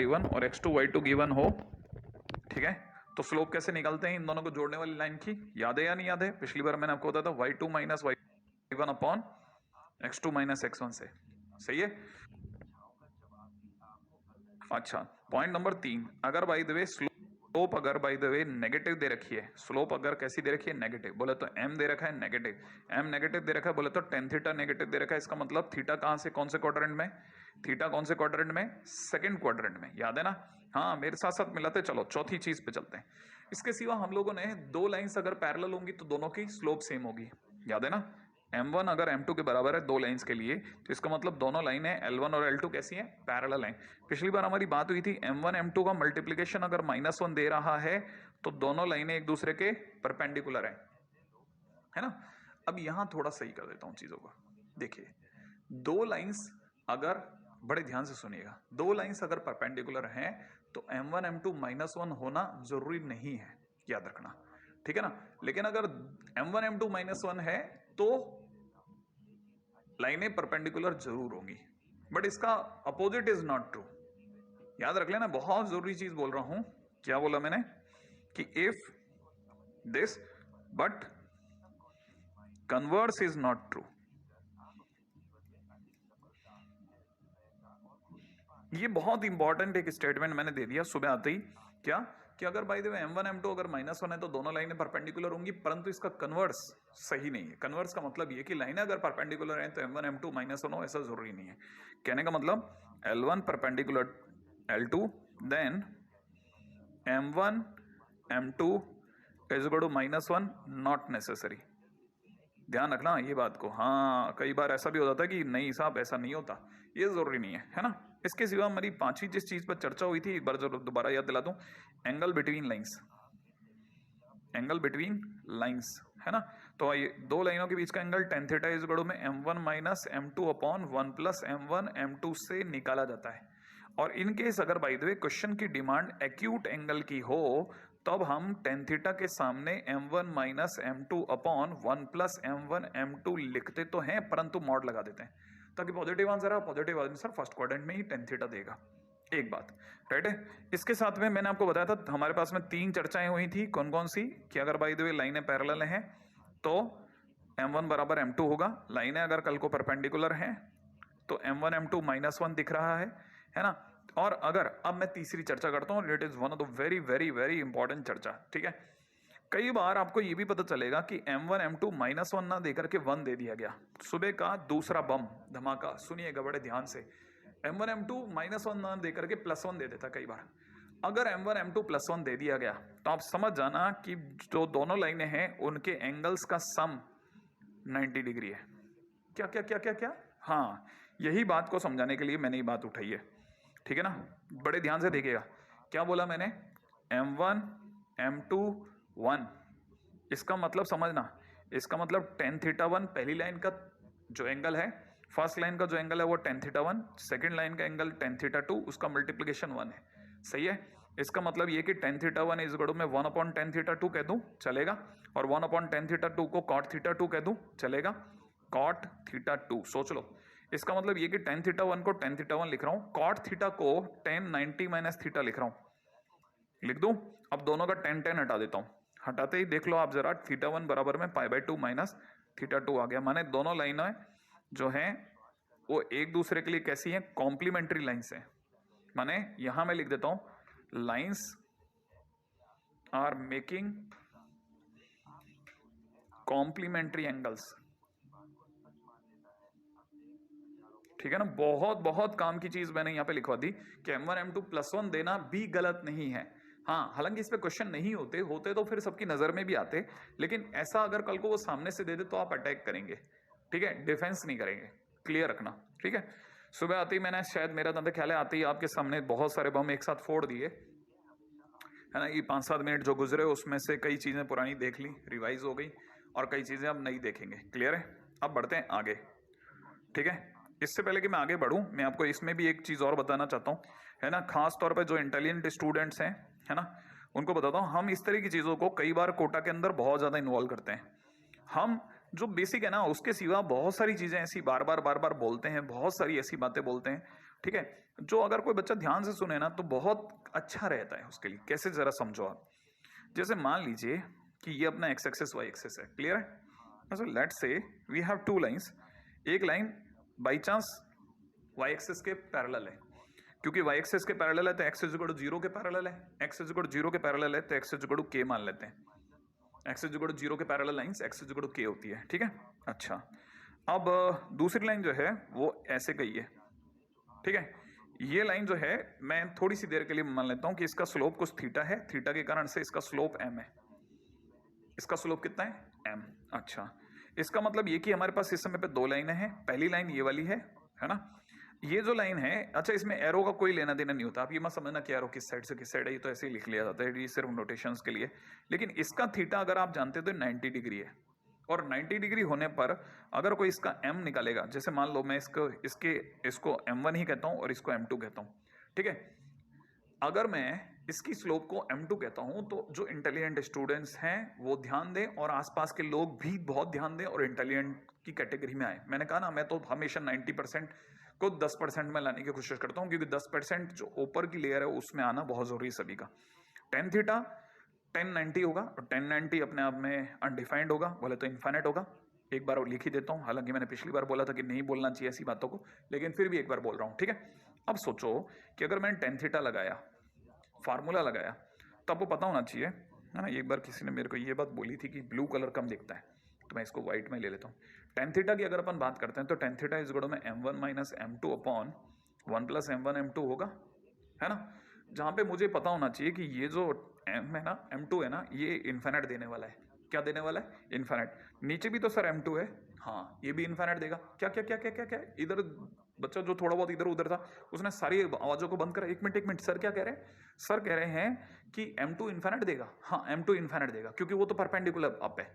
Given और x2 y2 given हो, ठीक है, तो स्लोप कैसे निकालते हैं इन दोनों को जोड़ने वाली लाइन की, याद है या नहीं याद है? पिछली बार मैंने आपको बताया था y2 minus y1 upon x2 minus x1 से, सही है। अच्छा, पॉइंट नंबर 3, अगर बाय द वे स्लोप अगर बाय द वे नेगेटिव दे रखी है, स्लोप अगर कैसी दे रखी है, नेगेटिव, बोले तो m दे रखा है नेगेटिव, m नेगेटिव दे रखा है, बोले तो टेन थीटा नेगेटिव दे रखा है, इसका मतलब थीटा कहां से कौन से क्वाड्रेंट में, थीटा कौन से क्वाड्रेंट में, सेकंड क्वाड्रेंट में, याद है ना? हाँ, मेरे साथ साथ मिलाते चलो, चौथी चीज पे चलते हैं। इसके सिवा हम लोगों ने दो लाइंस अगर पैरेलल होंगी तो दोनों की स्लोप सेम होगी, याद है ना? m1 अगर m2 के बराबर है दो लाइंस के लिए, तो इसका मतलब दोनों लाइनें L1 और L2 कैसी हैं, पैरेलल हैं। पिछली बार हमारी बात हुई थी m1 m2 का मल्टीप्लिकेशन अगर -1 दे रहा है तो दोनों लाइनें एक दूसरे के परपेंडिकुलर हैं, है ना? अब यहां थोड़ा सही कर देता हूं चीजों को। देखिए, दो लाइंस अगर, बड़े ध्यान से सुनिएगा, दो लाइंस अगर परपेंडिकुलर हैं तो m1 m2 -1 होना जरूरी नहीं है, याद रखना, ठीक है ना? लेकिन अगर m1 m2 -1 है तो लाइनें परपेंडिकुलर जरूर होंगी, बट इसका अपोजिट इज नॉट ट्रू, याद रख लेना। बहुत जरूरी चीज बोल रहा हूं, क्या बोला मैंने कि if this but converse is not true, ये बहुत इंपॉर्टेंट एक स्टेटमेंट मैंने दे दिया सुबह आते ही, क्या कि अगर by the way m1 m2 अगर -1 है तो दोनों लाइनें परपेंडिकुलर होंगी, परंतु इसका कन्वर्स सही नहीं है। कन्वर्स का मतलब ये कि लाइनें अगर परपेंडिकुलर हैं तो m1 m2 -1 हो, ऐसा जरूरी नहीं है। कहने का मतलब L1 perpendicular L2, then m1 m2 is equal to -1, not necessary. ध्यान रखना ये बात को। हाँ, कई बार ऐसा भी हो जाता है कि नहीं साहब ऐसा नहीं होता, ये जरूरी नहीं है ना? इसके सिवा हमारी पांचवी जिस चीज पर चर्चा हुई थी, एक बार जरूर दोबारा याद दिला दूं, angle between lines, angle between lines, है ना? तो ये दो लाइनों के बीच का angle tan theta is equal to में m1 minus m2 upon 1 plus m1 m2 से निकाला जाता है। और इन केस अगर बाय द वे क्वेश्चन की डिमांड एक्यूट एंगल की हो, तब हम tan थीटा के सामने m1 minus m2 upon 1 plus m1 m2 लिखते तो हैं, परंतु मॉड लगा देते हैं ताकि पॉजिटिव आंसर है, पॉजिटिव आंसर फर्स्ट क्वाड्रेंट में ही tan थीटा देगा। एक बात राइट है। इसके साथ में मैंने आपको बताया था हमारे पास में तीन चर्चाएं हुई थी, कौन कौन सी, कि अगर बाय द वे लाइनें पैरेलल हैं तो m1 बराबर m2 होगा, लाइनें अगर कल को परपेंडिकुलर हैं तो m1 m2 -1 दिख रहा है ना? और अगर, अब मैं तीसरी चर्चा करता हूं, it is one of the very very very important चर्चा, ठीक है? कई बार आपको यह भी पता चलेगा कि m1 m2 -1 ना देकर के 1 दे दिया गया, सुबह का दूसरा बम धमाका, सुनिएगा बड़े ध्यान से, m1 m2 -1 ना देकर के +1 दे देता कई बार। अगर m1 m2 +1 दे दिया गया तो आप समझ जाना कि जो दोनों लाइनें हैं उनके एंगल्स का सम 90 डिग्री है। क्या क्या क्या क्या क्या? हाँ, यही बात को समझाने के लिए मैंने ये बात उठाई है, ठीक है ना? बड़े ध्यान से देखिएगा, क्या बोला मैंने, m1 m2 1, इसका मतलब समझना, इसका मतलब tan थीटा 1 पहली लाइन का जो एंगल है, फर्स्ट लाइन का जो एंगल है वो tan थीटा 1, सेकेंड लाइन का एंगल tan थीटा 2, उसका मल्टीप्लीकेशन 1 है, सही है? इसका मतलब ये कि tan theta 1 is equal to मैं 1 अपॉन tan थीटा 2 कह दूं, चलेगा? और 1 अपॉन tan थीटा 2 को cot थीटा 2 कह दूं, चलेगा? cot थीटा 2, सोच लो। इसका मतलब ये कि tan थीटा 1 को tan थीटा 1 लिख रहा हूं, cot थीटा को tan 90 माइनस थीटा लिख रहा हूं, लिख दूं? अब दोनों का tan tan हटा देता हूं, हटाते ही देख लो आप जरा, थीटा 1 बराबर में π/2 माइनस थीटा 2 आ गया, माने दोनों लाइनें जो हैं वो एक दूसरे के लिए कैसी हैं, कॉम्प्लीमेंट्री लाइंस हैं। माने यहां मैं लिख देता हूं, lines are making complementary angles, ठीक है ना? बहुत बहुत काम की चीज मैंने यहां पे लिखवा दी कि m1 m2 +1 देना भी गलत नहीं है। हाँ, हालांकि इस पे क्वेश्चन नहीं होते तो फिर सबकी नजर में भी आते, लेकिन ऐसा अगर कल को वो सामने से दे दे तो आप अटैक करेंगे, ठीक है? डिफेंस नहीं करेंगे, क्लियर रखना, ठीक है? सुबह आते ही मैंने, शायद मेरा अंदर ख्याल है, आते ही आपके सामने बहुत सारे बम एक साथ फोड़ दिए, है ना? ये 5-7 मिनट जो गुजरे उसमें से कई चीजें पुरानी देख ली, रिवाइज हो गई, और कई चीजें अब नहीं देखेंगे, क्लियर है? अब बढ़ते हैं आगे, ठीक है? इससे पहले कि मैं आगे बढ़ूं, मैं आपको इसमें भी एक चीज और बताना चाहता हूं, है ना? खास तौर पे जो इंटेलिजेंट स्टूडेंट्स हैं, है ना, उनको बताता हूं, हम इस तरह की चीजों को कई बार कोटा के अंदर बहुत ज्यादा इन्वॉल्व करते हैं। हम जो बेसिक है ना, उसके सिवा बहुत सारी चीजें ऐसी बार बार बोलते हैं, बहुत सारी ऐसी बातें बोलते हैं ठीक है। जो अगर कोई बच्चा ध्यान से सुने ना तो बहुत अच्छा रहता है उसके लिए। कैसे, जरा समझो आप। जैसे मान लीजिए कि ये अपना एक्स एक्सेस वाई एक्सेस है, क्लियर है। So let's say we have two lines. एक line by chance Y axis के पैरेलल है, क्योंकि वाई एक्सेस के पैरेलल है तो एक्स इज इक्वल टू 0 के पैरेलल है, एक्स इज इक्वल टू 0 के पैरेलल है तो एक्स इज इक्वल टू के मान लेते हैं। एक्स इज इक्वल टू 0 के parallel lines x is equal to के होती है, ठीक है। अच्छा, अब दूसरी लाइन जो है वो ऐसे गई है, ठीक है। ये लाइन जो है मैं थोड़ी सी देर के लिए मान लेता हूं कि इसका स्लोप कुछ थीटा है, थीटा के कारण से इसका स्लोप m है। इसका स्लोप कितना है, m। अच्छा, इसका मतलब ये कि हमारे पास इस समय पे दो लाइनें हैं। पहली लाइन ये वाली है ना। ये जो लाइन है, अच्छा इसमें एरो का कोई लेना देना नहीं होता। आप ये मत समझना कि एरो किस साइड से किस साइड है, ये तो ऐसे ही लिख लिया जाता है, ये सिर्फ नोटेशंस के लिए। लेकिन इसका थीटा अगर आप जानते हो तो 90 डिग्री है, और 90 डिग्री होने पर अगर कोई इसका m निकालेगा, जैसे मान लो मैं इसको m1 ही कहता हूं और इसको m2 कहता हूं, ठीक है। अगर मैं इसकी स्लोप को m2 कहता हूं तो जो इंटेलिजेंट स्टूडेंट्स हैं वो ध्यान दें, और आसपास के लोग भी बहुत ध्यान दें और इंटेलिजेंट की कैटेगरी में आए। मैंने कहा ना, मैं तो हमेशा 90% को 10% में लाने की कोशिश करता हूं, क्योंकि 10% जो ऊपर की लेयर है उसमें आना बहुत जरूरी है सभी का। टेन थीटा 1090 होगा, और 1090 अपने आप में अनडिफाइंड होगा, बोले तो इन्फाइनाइट होगा। एक बार लिख ही देता हूं, हालांकि मैंने पिछली बार बोला था कि नहीं बोलना चाहिए ऐसी बातों को, लेकिन फिर भी एक बार बोल रहा हूं, ठीक है। अब सोचो कि अगर मैंने टेन थीटा लगाया, फार्मूला लगाया, तो आपको पता होना चाहिए, है ना। एक बार किसी ने मेरे को ये बात बोली थी कि ब्लू कलर कम दिखता है, तो मैं इसको व्हाइट में ले लेता हूँ। टेन थीटा की अगर अपन बात करते हैं तो tan theta is equal to में m1 minus m2 upon 1 plus m1 m2 होगा, है ना। जहां पे मुझे पता होना चाहिए कि ये जो m है ना, m2 है ना, ये इन्फिनिट देने वाला है। क्या देने वाला है, इन्फिनिट। नीचे भी तो सर m2 है, हाँ ये भी इन्फिनिट देगा। क्या क्या क्या क्या क्या क्या इधर बच्चा जो थोड़ा बहुत इधर उधर था उसने सारी आवाजों को बंद करा। एक मिनट सर क्या कह रहे हैं, सर कह रहे हैं कि m2 इन्फिनिट देगा। हाँ m2 इन्फिनिट देगा, क्योंकि वो तो परपेंडिकुलर अप है।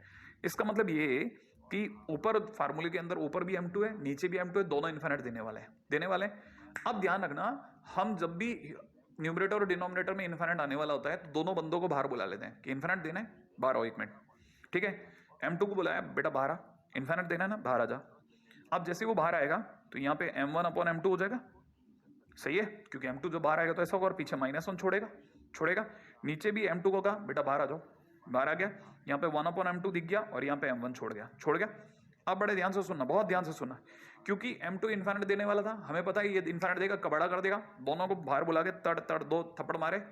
इसका मतलब ये कि ऊपर फार्मूले के अंदर ऊपर भी m2 है, नीचे भी m2 है, दोनों इन्फिनिट देने वाले हैं। अब ध्यान रखना, हम जब भी न्यूमरेटर और डिनोमिनेटर में इन्फिनिट आने वाला होता है तो दोनों बंदों को बाहर बुला लेते हैं कि इन्फिनिट देना है, बाहर आओ 1 मिनट, ठीक है। m2 को बुलाया, बेटा बाहर आ, इन्फिनिट देना है ना, बाहर आ जा। अब जैसे वो बाहर आएगा तो यहाँ पे m1 अपॉन m2 हो जाएगा, सही है, क्योंकि m2 जो बाहर आएगा तो ऐसा होगा, और पीछे -1 छोड़ेगा। नीचे भी m2 को कहा बेटा बाहर आ जाओ, बाहर आ गया। यहाँ पे 1 अपॉन m2 दिख गया, और यहाँ पे m1 छोड़ गया। अब बड़े ध्यान से सुनना, बहुत ध्यान से सुनना, क्योंकि m2 इन्फिनिट देने वाला था, हमें पता है ये इन्फिनिट देगा, कबड़ा कर देगा। दोनों को बाहर बुला के तड़ तड़ 2 थप्पड़ मारे,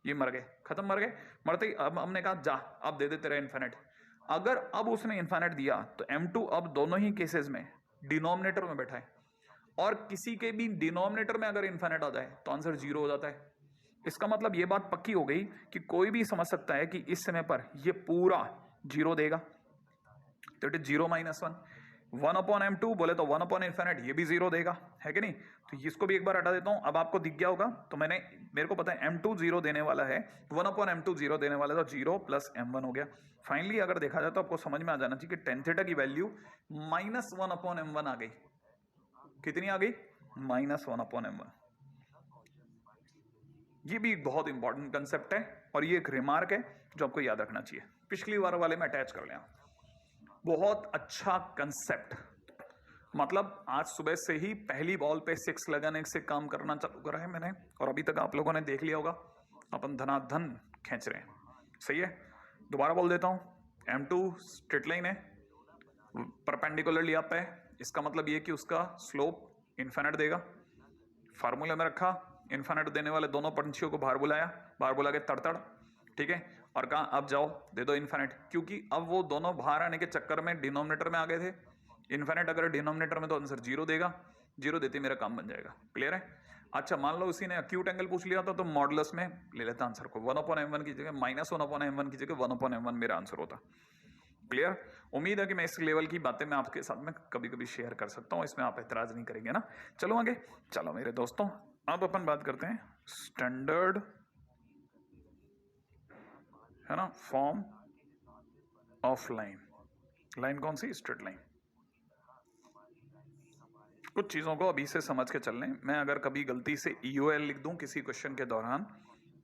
ये मर गए, खत्म, मर गए। मरते ही अब हमने कहा जा अब दे दे तेरा इन्फिनिट। अगर अब उसने इन्फिनिट दिया तो m2 अब दोनों ही केसेस में डिनोमिनेटर में बैठा है, और किसी के भी डिनोमिनेटर में अगर इन्फिनिट आ जाए तो आंसर 0 हो जाता है। इसका मतलब ये बात पक्की हो गई कि कोई भी समझ सकता है कि इस समय पर ये पूरा 0 देगा, तो it is 0 minus 1 upon m2 बोले तो 1 अपॉन इन्फिनिट ये भी 0 देगा, है कि नहीं। तो इसको भी एक बार हटा देता हूं। अब आपको दिख गया होगा, तो मेरे को पता है m2 0 देने वाला है, 1 अपॉन m2 0 देने वाला है, तो 0 प्लस m1 हो गया। फाइनली अगर देखा जाए तो आपको समझ में आ जाना चाहिए कि टेन थीटा की वैल्यू -1 अपॉन m1 आ गई। कितनी आ गई, -1 अपॉन m1। ये भी एक बहुत इंपॉर्टेंट कंसेप्ट है, और ये एक रिमार्क है जो आपको याद रखना चाहिए। पिछली बार वाले में अटैच कर लें, बहुत अच्छा कंसेप्ट। मतलब आज सुबह से ही पहली बॉल पे 6 लगाने से काम करना चालू करा है मैंने, और अभी तक आप लोगों ने देख लिया होगा अपन धनाधन खींच रहे हैं, सही है। दोबारा बोल देता हूं, m2 स्ट्रेट लाइन है, परपेंडिकुलरली अप है, इसका मतलब ये कि उसका स्लोप इन्फिनिट देगा। फार्मूले में रखा, इन्फिनिट देने वाले दोनों पंछियों को बाहर बुला के तड़तड़, ठीक है, और कहा अब जाओ दे दो इन्फिनिट, क्योंकि अब वो दोनों बाहर आने के चक्कर में डिनोमिनेटर में आ गए थे। इन्फिनिट अगर डिनोमिनेटर में तो आंसर 0 देगा, 0 देते मेरा काम बन जाएगा, क्लियर है। अच्छा मान लो उसी ने एक्यूट एंगल पूछ लिया था तो मॉडुलस में ले लेता आंसर को, 1 अपॉन m1 की जगह -1 अपॉन m1 की जगह 1 अपॉन m1 मेरा आंसर होता, क्लियर। उम्मीद है कि मैं इस लेवल की बातें मैं आपके साथ में कभी कभी शेयर कर सकता हूं, इसमें आप एतराज नहीं करेंगे ना। चलो आगे, चलो मेरे दोस्तों, अब अपन बात करते हैं स्टैंडर्ड, है ना, फॉर्म ऑफ लाइन। लाइन कौन सी, स्ट्रेट लाइन। कुछ चीजों को अभी से समझ के चल लें। मैं अगर कभी गलती से EOL लिख दूं किसी क्वेश्चन के दौरान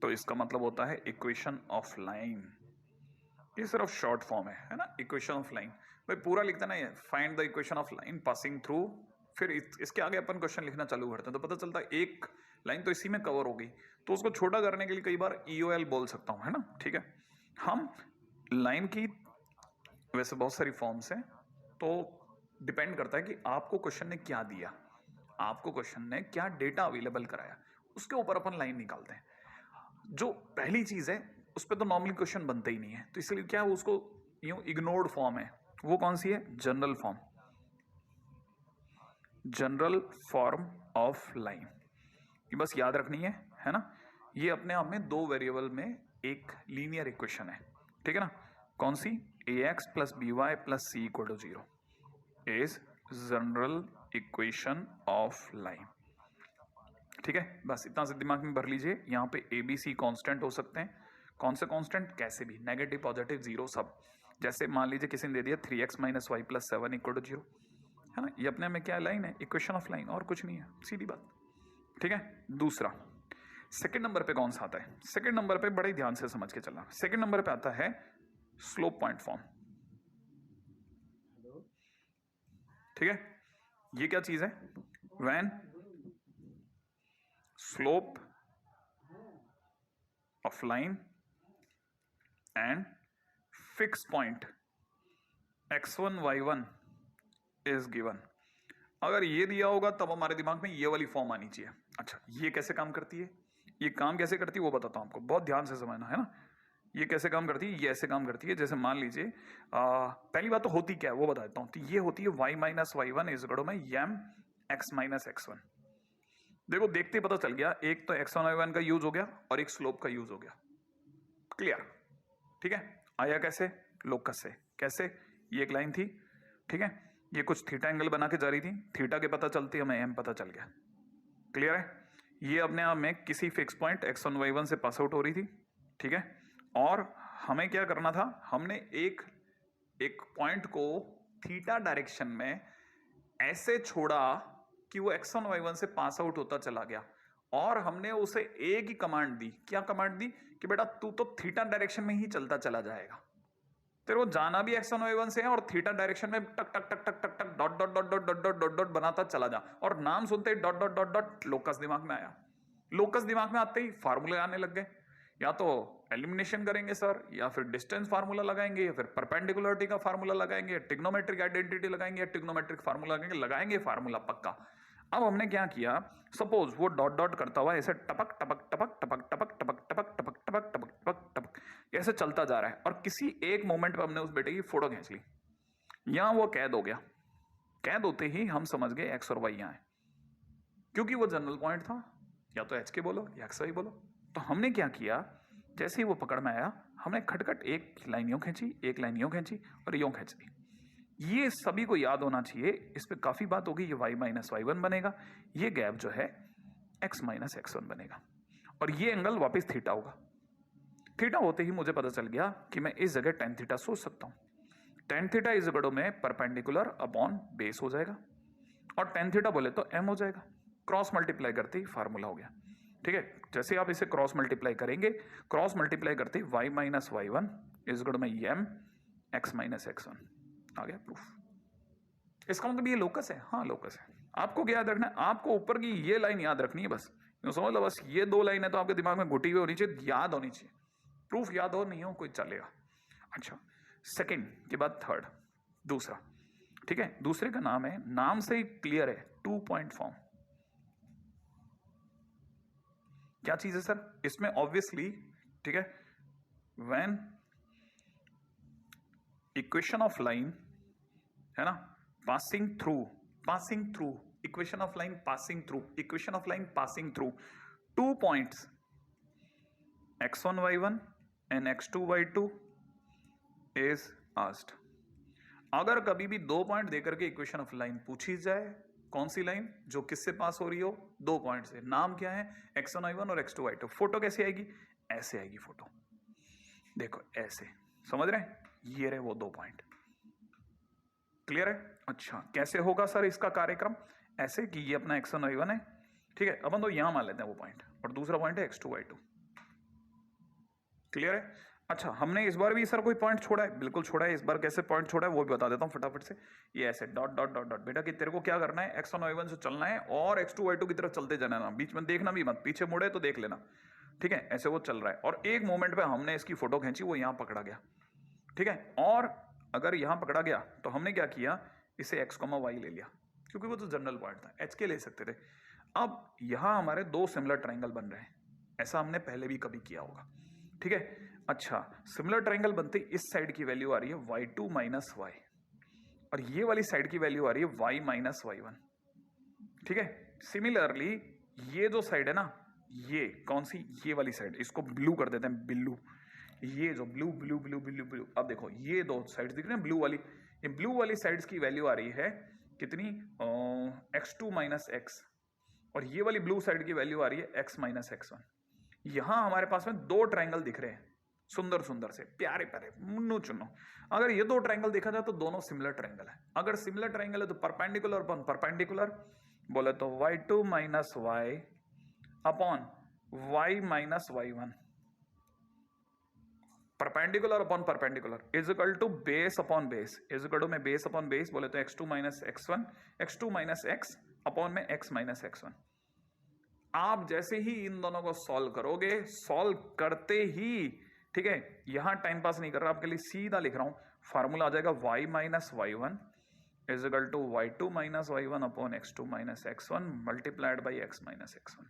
तो इसका मतलब होता है इक्वेशन ऑफ लाइन। ये सिर्फ शॉर्ट फॉर्म है ना, इक्वेशन ऑफ लाइन। भाई पूरा लिखता ना, find the equation of line passing through फिर इसके आगे अपन क्वेश्चन लिखना चालू करते हैं तो पता चलता है एक लाइन तो इसी में कवर हो गई, तो उसको छोटा करने के लिए कई बार ईओएल बोल सकता हूं, है ना। ठीक है, हम लाइन की वैसे बहुत सारी फॉर्म्स हैं, तो डिपेंड करता है कि आपको क्वेश्चन ने क्या दिया, आपको क्वेश्चन ने क्या डेटा अवेलेबल कराया, उसके ऊपर अपन लाइन निकालते हैं। जो पहली चीज है उस पर तो नॉर्मली क्वेश्चन बनता ही नहीं है, तो इसलिए क्या उसको यूं इग्नोर्ड फॉर्म है, वो कौन सी है, general form, general form of line, ये बस याद रखनी है ना। ये अपने आप में दो वेरिएबल में एक लीनियर इक्वेशन है, ठीक है ना। कौन सी, ax plus b y plus c equal to 0 is general equation of line. ठीक है, बस इतना से दिमाग में भर लीजिए। यहाँ पे ए बी सी कॉन्स्टेंट हो सकते हैं, कौन से कॉन्स्टेंट, कैसे भी, नेगेटिव पॉजिटिव जीरो सब। जैसे मान लीजिए किसी ने दे दिया 3x minus y plus 7 equal to 0, है ना, ये अपने में क्या लाइन है, इक्वेशन ऑफ लाइन, और कुछ नहीं है, सीधी बात। ठीक है, दूसरा सेकंड नंबर पे कौन सा आता है, सेकंड नंबर पे बड़े ध्यान से समझ के चलना, सेकंड नंबर पे आता है स्लोप पॉइंट फॉर्म। ठीक है, ये क्या चीज है, when slope of line and fixed point x1 y1 is given। अगर ये दिया होगा तब हमारे दिमाग में ये वाली फॉर्म आनी चाहिए। अच्छा, ये कैसे काम करती है, ये काम कैसे करती है वो बताता हूं आपको, बहुत ध्यान से समझना, है ना। ये कैसे काम करती है, ये ऐसे काम करती है, जैसे मान लीजिए पहली बात तो होती क्या है वो बताता हूं। तो ये होती है y minus Y one is equal to में m x माइनस x1। देखो देखते ही पता चल गया, एक तो x1 y1 का यूज हो गया और एक स्लोप का यूज हो गया, क्लियर। ठीक है, आया कैसे, लोकस से, कैसे, ये एक लाइन थी, ठीक है, ये कुछ थीटा एंगल बना के जा रही थी, थीटा के पता चलती हमें m पता चल गया, क्लियर है। ये अपने आप में किसी फिक्स पॉइंट x1 y1 से पास आउट हो रही थी, ठीक है, और हमें क्या करना था, हमने एक पॉइंट को थीटा डायरेक्शन में ऐसे छोड़ा कि वो x1 y1 से पास आउट होता चला गया, और हमने उसे एक ही कमांड दी, क्या कमांड दी, कि बेटा तू तो थीटा डायरेक्शन में ही चलता चला जाएगा, तेरे को जाना भी x1 y1 से है और थीटा डायरेक्शन में टक टक टक टक टक टक dot dot dot dot dot dot dot dot बनाता चला जा। और नाम सुनते ही dot dot dot dot locus दिमाग में आया, लोकस दिमाग में आते ही फार्मूले आने लग गए, या तो एलिमिनेशन करेंगे सर, या फिर डिस्टेंस फार्मूला लगाएंगे, या फिर परपेंडिकुलरिटी का फार्मूला लगाएंगे, ट्रिग्नोमेट्रिक आइडेंटिटी लगाएंगे, या ट्रिग्नोमेट्रिक फार्मूला लगाएंगे फार्मूला पक्का। अब हमने क्या किया, सपोज वो डॉट डॉट करता हुआ ऐसे टपक टपक टपक टपक टपक टपक टपक टपक टपक टपक टपक टपक ऐसे चलता जा रहा है, और किसी एक मोमेंट पे हमने उस बेटे की फोटो खींच ली, यहां वो कैद हो गया, कैद होते ही हम समझ गए एक्स और वाई यहां है, क्योंकि वो जनरल पॉइंट था, या तो एच के बोलो या एक्स वाई बोलो। तो हमने क्या किया, जैसे ही वो पकड़ में आया हमने खटखट एक लाइन यूं खींची, एक लाइन यूं खींची और यूं खींच दी। ये सभी को याद होना चाहिए, इस पे काफी बात होगी। ये y माइनस वाई वन बनेगा, ये गैप जो है x माइनस एक्स वन बनेगा, और ये एंगल वापस थीटा होगा। थीटा होते ही मुझे पता चल गया कि मैं इस जगह टेन थीटा सोच सकता हूं। Tan theta is equal to में परपेंडिकुलर अपॉन बेस हो जाएगा, और टेन थीटा बोले तो m हो जाएगा, क्रॉस मल्टीप्लाई करते ही फार्मूला हो गया। ठीक है, जैसे आप इसे क्रॉस मल्टीप्लाई करेंगे, क्रॉस मल्टीप्लाई करते ही y minus Y one is equal to में m x minus X one आ गया प्रूफ। इसका मतलब ये लोकस है, हाँ लोकस है। आपको क्या याद रखना है, आपको ऊपर की ये लाइन याद रखनी है बस, यूं समझ लो बस ये दो लाइन है तो आपके दिमाग में घुटी हुई होनी चाहिए, याद होनी चाहिए। प्रूफ याद हो नहीं हो कोई चलेगा। अच्छा, सेकंड के बाद थर्ड, दूसरा, ठीक है, दूसरे का नाम है, नाम से ही क्लियर है, टू पॉइंट फॉर्म। क्या चीज है सर इसमें, ऑब्वियसली, ठीक है, व्हेन इक्वेशन ऑफ लाइन, है ना, passing through equation of line passing through, equation of line passing through two points x1 y1 and x2 y2 is asked. अगर कभी भी दो पॉइंट देकर के इक्वेशन ऑफ लाइन पूछी जाए, कौन सी लाइन, जो किससे पास हो रही हो, दो पॉइंट से, नाम क्या है, x1 y1 और x2 y2। फोटो कैसे आएगी, ऐसे आएगी फोटो, देखो ऐसे, समझ रहे हैं, ये रहे वो दो पॉइंट, क्लियर है। अच्छा, कैसे होगा सर इसका कार्यक्रम, ऐसे कि ये अपना x1 y1 है, ठीक है, अपन तो यहां मान लेते हैं वो पॉइंट, और दूसरा पॉइंट है x2 y2, क्लियर है। अच्छा, हमने इस बार भी सर कोई पॉइंट छोड़ा है? बिल्कुल छोड़ा है। इस बार कैसे पॉइंट छोड़ा है वो भी बता देता हूँ फटाफट से। ये ऐसे डॉट डॉट डॉट डॉट, बेटा कि तेरे को क्या करना है, x1 y1 से चलना है और x2 y2 की तरफ चलते जाना ना, बीच में देखना भी मत, पीछे मुड़े तो देख लेना, ठीक है? ऐसे वो चल रहा है और एक मोमेंट पे हमने इसकी फोटो खींची, वो यहाँ पकड़ा गया, ठीक है? और अगर यहाँ पकड़ा गया तो हमने क्या किया, इसे x, y ले लिया, क्योंकि वो तो जनरल पॉइंट था, h के ले सकते थे। अब यहाँ हमारे दो सिमिलर ट्राइंगल बन रहे हैं, ऐसा हमने पहले भी कभी किया होगा, ठीक है? अच्छा, सिमिलर ट्राइंगल बनते इस साइड की वैल्यू आ रही है y2 माइनस y और ये वाली साइड की वैल्यू आ रही है y माइनस y1, ठीक है? सिमिलरली ये जो साइड है ना, ये कौन सी, ये वाली साइड, इसको ब्लू कर देते हैं, ब्लू, ये जो blue blue blue blue blue, अब देखो ये दो साइड्स दिख रहे हैं ब्लू वाली, ये ब्लू वाली साइड्स की वैल्यू आ रही है कितनी, x2 माइनस x, और ये वाली ब्लू साइड की वैल्यू आ रही है x माइनस x1। यहां हमारे पास में दो ट्राइंगल दिख रहे हैं, सुंदर सुंदर से प्यारे प्यारे मुन्नू चुन्नू। अगर ये दो ट्राइंगल देखा जाए तो दोनों सिमिलर ट्राइंगल है। अगर सिमिलर ट्राइंगल है तो परपेंडिकुलर अपॉन परपेंडिकुलर, बोले तो y2 minus y upon y minus y1, perpendicular upon perpendicular is equal to base upon base, is equal to में बेस अपॉन बेस बोले तो x2 minus x1, x2 minus x upon में x minus x1। आप जैसे ही इन दोनों को solve करोगे, solve करते ही, ठीक है, यहां टाइम पास नहीं कर रहा, आपके लिए सीधा लिख रहा हूं, फार्मूला आ जाएगा y minus y1 is equal to y2 minus y1 upon x2 minus x1 multiplied by x minus x1।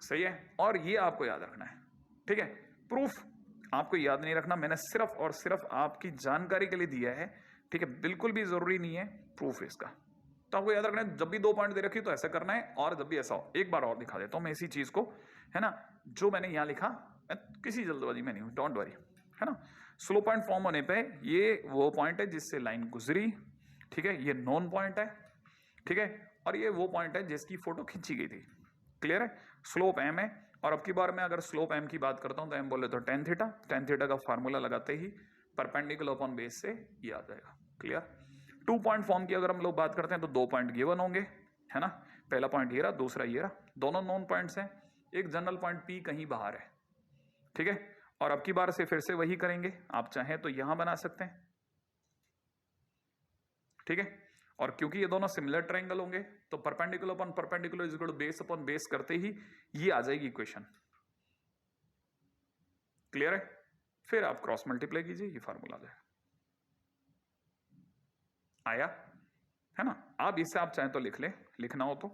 सही है? और ये आपको याद रखना है, ठीक है? प्रूफ आपको याद नहीं रखना, मैंने सिर्फ और सिर्फ आपकी जानकारी के लिए दिया है, ठीक है? बिल्कुल भी जरूरी नहीं है प्रूफ इसका। तो आपको याद रखना है, जब भी दो पॉइंट दे रखी तो ऐसा करना है, और जब भी ऐसा हो, एक बार और दिखा देता हूं मैं इसी चीज को, है ना? जो मैंने यहां लिखा, मैं किसी जल्दबाजी में नहीं हूं, डोंट वरी, है ना? स्लो पॉइंट फॉर्म होने पे ये वो पॉइंट है जिससे लाइन गुजरी, ठीक है? ये नॉन पॉइंट है, ठीक है? और ये वो पॉइंट है जिसकी फोटो खींची गई थी। क्लियर है? स्लोप एम है, और अब की बार मैं अगर स्लोप एम की बात करता हूं तो एम बोले तो टेन थीटा, टेन थीटा का फार्मूला लगाते ही परपेंडिकुलर अपॉन बेस से ये आ जाएगा। क्लियर? टू पॉइंट फॉर्म की अगर हम लोग बात करते हैं तो दो पॉइंट गिवन होंगे, है ना? पहला पॉइंट ये रहा, दूसरा ये रहा, दोनों नॉन पॉइंट्स हैं, एक जनरल पॉइंट पी कहीं बाहर है, ठीक है? और अब की बार से फिर से वही करेंगे, आप चाहें तो यहां बना सकते हैं, ठीक है? और क्योंकि ये दोनों सिमिलर ट्रायंगल होंगे तो perpendicular upon perpendicular is equal to base upon base करते ही ये आ जाएगी इक्वेशन। क्लियर है? फिर आप क्रॉस मल्टीप्लाई कीजिए, ये फार्मूला आ जाएगा। आया, है ना? आप इससे आप चाहें तो लिख ले, लिखना हो तो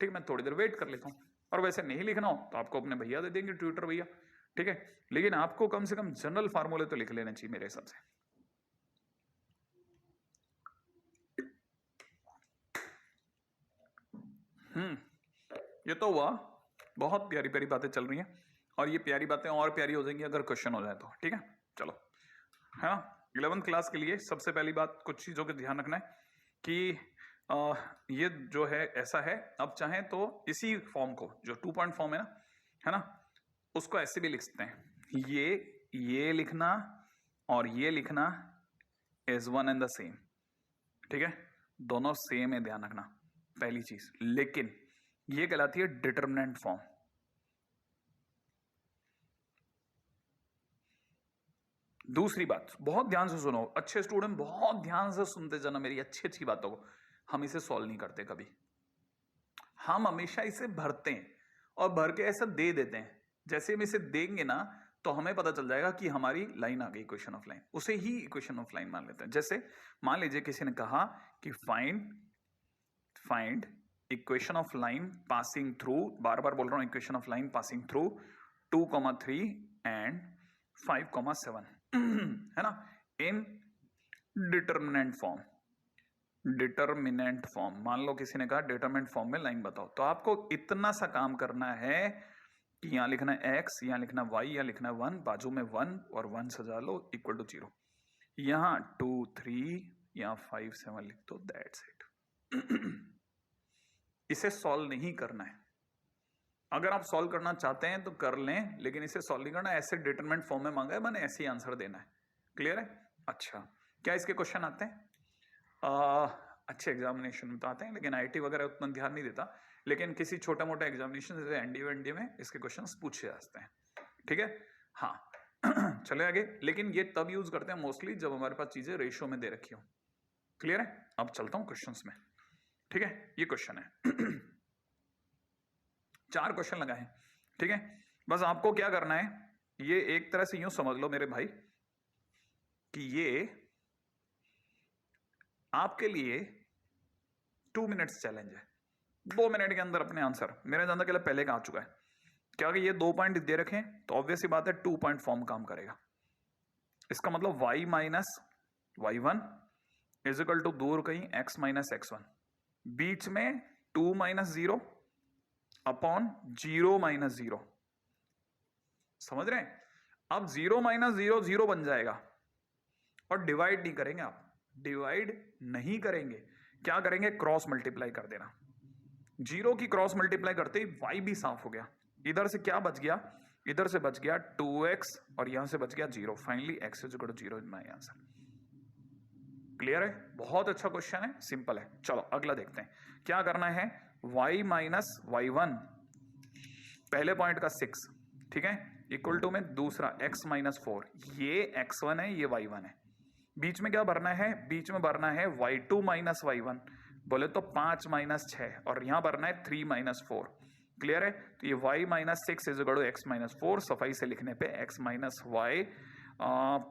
ठीक, मैं थोड़ी देर वेट कर लेता हूं, और वैसे नहीं लिखना हो तो आपको अपने भैया दे देंगे, ट्विटर भैया, ठीक है? लेकिन आपको कम से कम जनरल फार्मूले तो लिख लेना चाहिए मेरे हिसाब से। ये तो हुआ, बहुत प्यारी प्यारी बातें चल रही हैं, और ये प्यारी बातें और प्यारी हो जाएंगी अगर क्वेश्चन हो जाए तो, ठीक है? चलो, है ना? 11th क्लास के लिए सबसे पहली बात, कुछ चीजों का ध्यान रखना है कि ये जो है ऐसा है, अब चाहें तो इसी फॉर्म को, जो 2 पॉइंट फॉर्म है ना, उसको ऐसे भी लिख सकते हैं, ये लिखना और ये लिखना is one and the same, ठीक है? दोनों सेम है, ध्यान रखना पहली चीज। लेकिन ये कहलाती है डिटरमिनेंट फॉर्म। दूसरी बात, बहुत ध्यान से सुनो, अच्छे स्टूडेंट बहुत ध्यान से सुनते जाना मेरी अच्छी अच्छी बातों को। हम इसे सॉल्व नहीं करते कभी, हम हमेशा इसे भरते हैं और भर के ऐसा दे देते हैं। जैसे हम इसे देंगे ना तो हमें पता चल जाएगा कि हमारी लाइन आ गई, इक्वेशन ऑफ लाइन, उसे ही इक्वेशन ऑफ लाइन मान लेते हैं। जैसे मान लीजिए किसी ने कहा कि find equation of line passing through, बार बार बोल रहा हूं, equation of line passing through 2,3 and 5,7 है ना, in determinant form. Determinant form, मान लो किसी ने कहा डिटरमिनेंट फॉर्म में लाइन बताओ, तो आपको इतना सा काम करना है कि यहां लिखना है x, यहां लिखना y, यहां लिखना है 1, बाजू में 1 और 1 सजा लो, इक्वल टू 0, यहां 2 3, यहां 5 7 लिख दो, दैट्स इट। इसे सॉल्व नहीं करना है। अगर आप सॉल्व करना चाहते हैं तो कर लें, लेकिन इसे सॉल्व नहीं करना, ऐसे डिटरमिनेंट फॉर्म में मांगा है मैंने, ऐसे ही आंसर देना है। क्लियर है? अच्छा, क्या इसके क्वेश्चन आते हैं? अच्छे एग्जामिनेशन में तो आते हैं, लेकिन आईटी वगैरह उतना ध्यान नहीं देता, लेकिन किसी छोटा मोटा एग्जामिनेशन जैसे एनडीए में इसके क्वेश्चन पूछे जाते हैं, ठीक है? हाँ, चले आगे। लेकिन ये तब यूज करते हैं मोस्टली जब हमारे पास चीजें रेशियो में दे रखी हो। क्लियर है? अब चलता हूं क्वेश्चंस में। ठीक है, ये क्वेश्चन है 4 क्वेश्चन लगाए। ठीक है, बस आपको क्या करना है, ये एक तरह से यूं समझ लो मेरे भाई कि ये आपके लिए 2 मिनट्स चैलेंज है। 2 मिनट के अंदर अपने आंसर, मेरे जानने के लिए पहले का आ चुका है। क्या कि ये 2 पॉइंट दे रखे तो ऑब्वियस सी बात है 2 पॉइंट फॉर्म काम करेगा। इसका मतलब y minus y1 is equal to दूर कहीं x माइनस x1, बीच में 2 माइनस 0 अपॉन 0 माइनस 0। समझ रहे हैं? अब 0 माइनस 0 0 बन जाएगा और डिवाइड नहीं करेंगे आप, डिवाइड नहीं करेंगे, क्या करेंगे, क्रॉस मल्टीप्लाई कर देना। 0 की क्रॉस मल्टीप्लाई करते ही y भी साफ हो गया। इधर से क्या बच गया, इधर से बच गया 2x और यहां से बच गया 0। Finally x is equal to 0 is my answer. Clear है? बहुत अच्छा क्वेश्चन है, सिंपल है। चलो अगला देखते हैं क्या करना है। y माइनस y1 पहले पॉइंट का 6, ठीक है, इक्वल टू में दूसरा x माइनस 4, ये x1 है, ये y1 है। बीच में क्या भरना है, बीच में भरना है y2 माइनस y1, बोले तो 5 माइनस 6, और यहां भरना है 3 माइनस 4। क्लियर है? तो ये y minus 6 is equal to x minus 4, सफाई से लिखने पे x minus y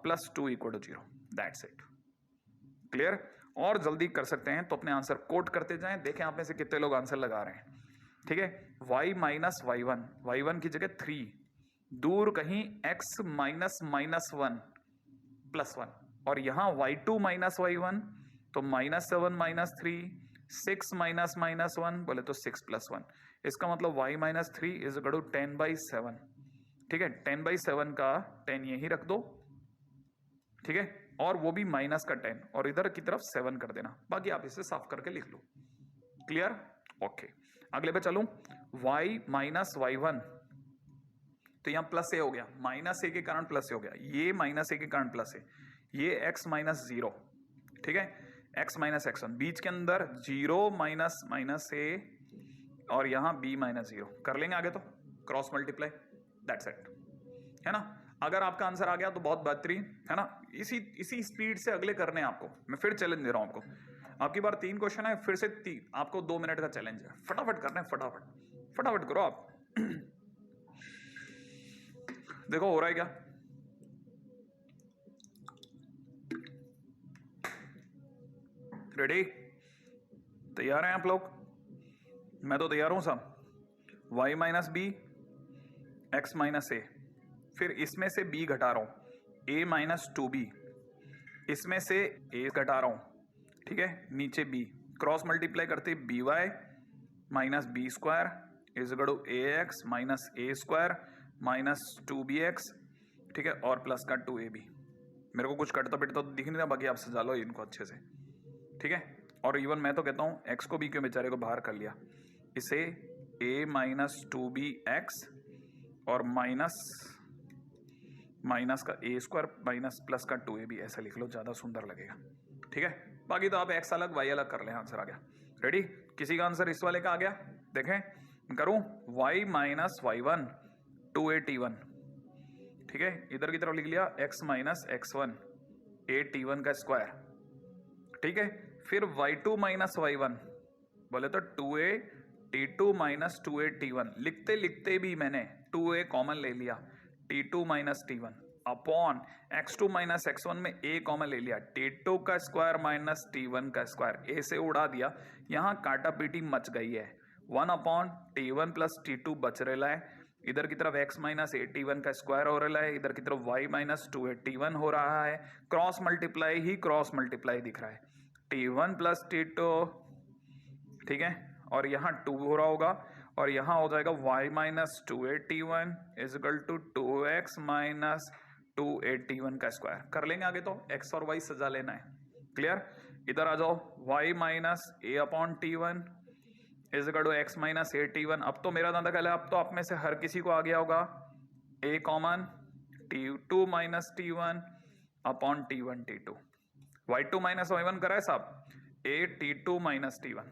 plus 2 equal to 0। That's it. Clear? और जल्दी कर सकते हैं तो अपने आंसर कोट करते जाएं, देखें आप में से कितने लोग आंसर लगा रहे हैं। ठीक है, y माइनस y1, y1 की जगह 3, दूर कहीं x माइनस माइनस 1 प्लस 1, और यहां y2 माइनस y1 तो माइनस 7 माइनस 3, 6 माइनस माइनस 1 बोले तो 6 प्लस 1। इसका मतलब y minus 3 is equal to 10/7। ठीक है, 10/7 का 10 यही रख दो, ठीक है, और वो भी माइनस का 10, और इधर की तरफ 7 कर देना, बाकी आप इसे साफ करके लिख लो। क्लियर? ओके, अगले पे चलूं। y माइनस y1 तो यहां प्लस ए हो गया, माइनस ए के कारण प्लस ए हो गया, ये माइनस ए के कारण प्लस ए, ये x माइनस 0, ठीक है, x माइनस x1, बीच के अंदर 0 माइनस माइनस ए और यहां b माइनस 0 कर लेंगे आगे, तो क्रॉस मल्टीप्लाई, दैट्स इट, है ना। अगर आपका आंसर आ गया तो बहुत बेहतरीन, है ना। इसी इसी स्पीड से अगले करने हैं आपको, मैं फिर चैलेंज दे रहा हूं आपको। आपकी बार 3 क्वेश्चन है, फिर से 3, आपको 2 मिनट का चैलेंज है, फटाफट करना है, फटाफट फटाफट करो आप देखो हो रहा है क्या। रेडी? तैयार हैं आप लोग? मैं तो तैयार हूं सब। y minus B, X minus A, फिर इसमें से b घटा रहा हूं, a माइनस 2b, इसमें से a घटा रहा हूं, ठीक है, नीचे b, क्रॉस मल्टीप्लाई करते b y minus b square is equal to a x minus a square minus 2bx, ठीक है, और प्लस का 2ab। मेरे को कुछ कटता पिटता तो दिख नहीं रहा, बाकी आप सजा लो इनको अच्छे से, ठीक है। और इवन मैं तो कहता हूं x को b क्यों बेचारे को बाहर कर लिया, इसे a माइनस 2bx और माइनस माइनस का ए स्क्वायर माइनस प्लस का 2ab, ऐसा लिख लो, ज्यादा सुंदर लगेगा, ठीक है। बाकी तो आप x अलग y अलग कर लें, आंसर आ गया। रेडी? किसी का आंसर इस वाले का आ गया? देखें, करूं, y माइनस y1 2at1, ठीक है, इधर की तरफ लिख लिया x माइनस x1 at1 का स्क्वायर, ठीक है, फिर y2 माइनस y1 बोले तो 2a माइनस 2at1, लिखते लिखते भी मैंने 2a कॉमन ले लिया, t2 minus t1 upon x2 minus x1 में a कॉमन ले लिया, t2 का स्क्वायर माइनस t1 का स्क्वायर, a से उड़ा दिया, यहां काटा पीटी मच गई है, 1 अपॉन t1 प्लस t2 बच रहा है, इधर की तरफ x माइनस 81 का स्क्वायर हो रहा है, इधर की तरफ y माइनस 281 हो रहा है, क्रॉस मल्टीप्लाई ही क्रॉस मल्टीप्लाई दिख रहा है, t1 प्लस t2, ठीक है, और यहाँ 2 हो रहा होगा, और यहाँ हो जाएगा y minus 281 is equal to 2x minus 281 का स्क्वायर। कर लेंगे आगे, तो x और y सजा लेना है। क्लियर? इधर आ जाओ, y minus a upon t1 is equal to x minus 81। अब तो मेरा दादा कहला, अब तो आप में से हर किसी को आ गया होगा, a common t2 minus t1 upon t1 t2, y2 minus y1 करा है साहब, a t2 minus t1,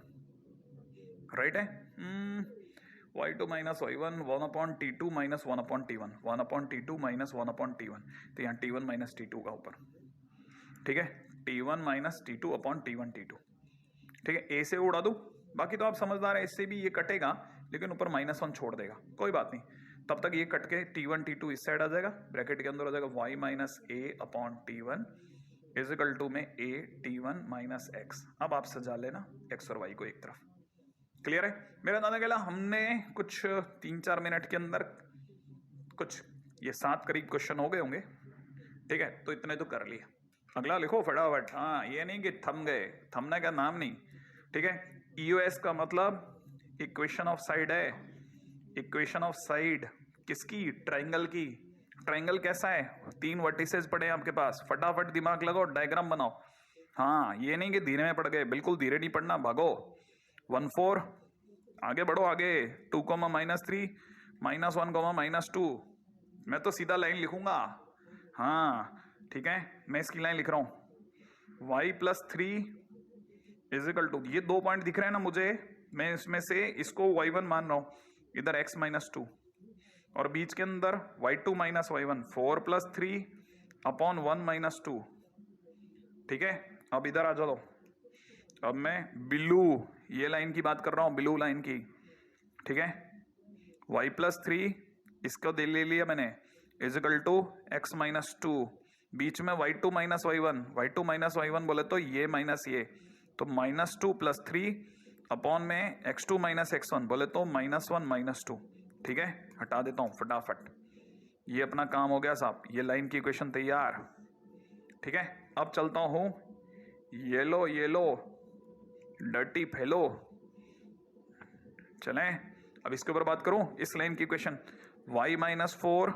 right है। y2 minus y1 1/t2 minus 1/t1, 1/t2 minus 1/t1, तो यहाँ t1 माइनस t2 का ऊपर, ठीक है, t1 minus t2 upon t1 t2, ठीक है। ए से उड़ा दूं, बाकी तो आप समझदार है, इससे भी ये कटेगा लेकिन ऊपर -1 छोड़ देगा, कोई बात नहीं। तब तक ये कट के t1 t2 इस साइड आ जाएगा, ब्रैकेट के अंदर हो जाएगा y minus a upon t1 is equal to में a t1 माइनस x। अब आप सजा लेना x और y को एक तरफ, क्लियर है। मेरा दादा कहला हमने कुछ 3-4 मिनट के अंदर कुछ ये 7 करीब क्वेश्चन हो गए होंगे, ठीक है, तो इतने तो कर लिए। अगला लिखो फटाफट, हाँ ये नहीं कि थम गए, थमने का नाम नहीं, ठीक है। ईओएस का मतलब इक्वेशन ऑफ साइड है, इक्वेशन ऑफ साइड किसकी, ट्राइंगल की। ट्राइंगल कैसा है, 3 वर्टिसेस पड़े हैं आपके पास, फटाफट दिमाग लगाओ, डायग्राम बनाओ। हाँ ये नहीं कि धीरे में पड़ गए, बिल्कुल धीरे नहीं पढ़ना, भागो। 1-4 आगे बढ़ो, आगे 2, -3 -1, -2, मैं तो सीधा लाइन लिखूंगा, हाँ ठीक है, मैं इसकी लाइन लिख रहा हूं, y+3 इजिकल टू, ये 2 पॉइंट दिख रहे हैं ना मुझे, मैं इसमें से इसको y1 मान रहा हूं, इधर x-2, और बीच के अंदर y2 माइनस y1, 4+3 अपॉन 1 - 2, ठीक है। अब इधर आ जाओ, अब मैं ब्लू ये लाइन की बात कर रहा हूं, ब्लू लाइन की, ठीक है। y+3 इसको दे ले लिया मैंने, इजिकल टू x-2, बीच में y2 minus y1, y2 minus y1 बोले तो ये माइनस ये, तो -2 + 3 अपॉन में x2 माइनस x1 बोले तो -1 - 2, ठीक है। हटा देता हूं फटाफट, ये अपना काम हो गया साहब, ये लाइन की इक्वेशन तैयार, ठीक है। अब चलता हूं, येलो येलो डर्टी फेलो, चलें अब इसके ऊपर बात करूं, इस लाइन की इक्वेशन y-4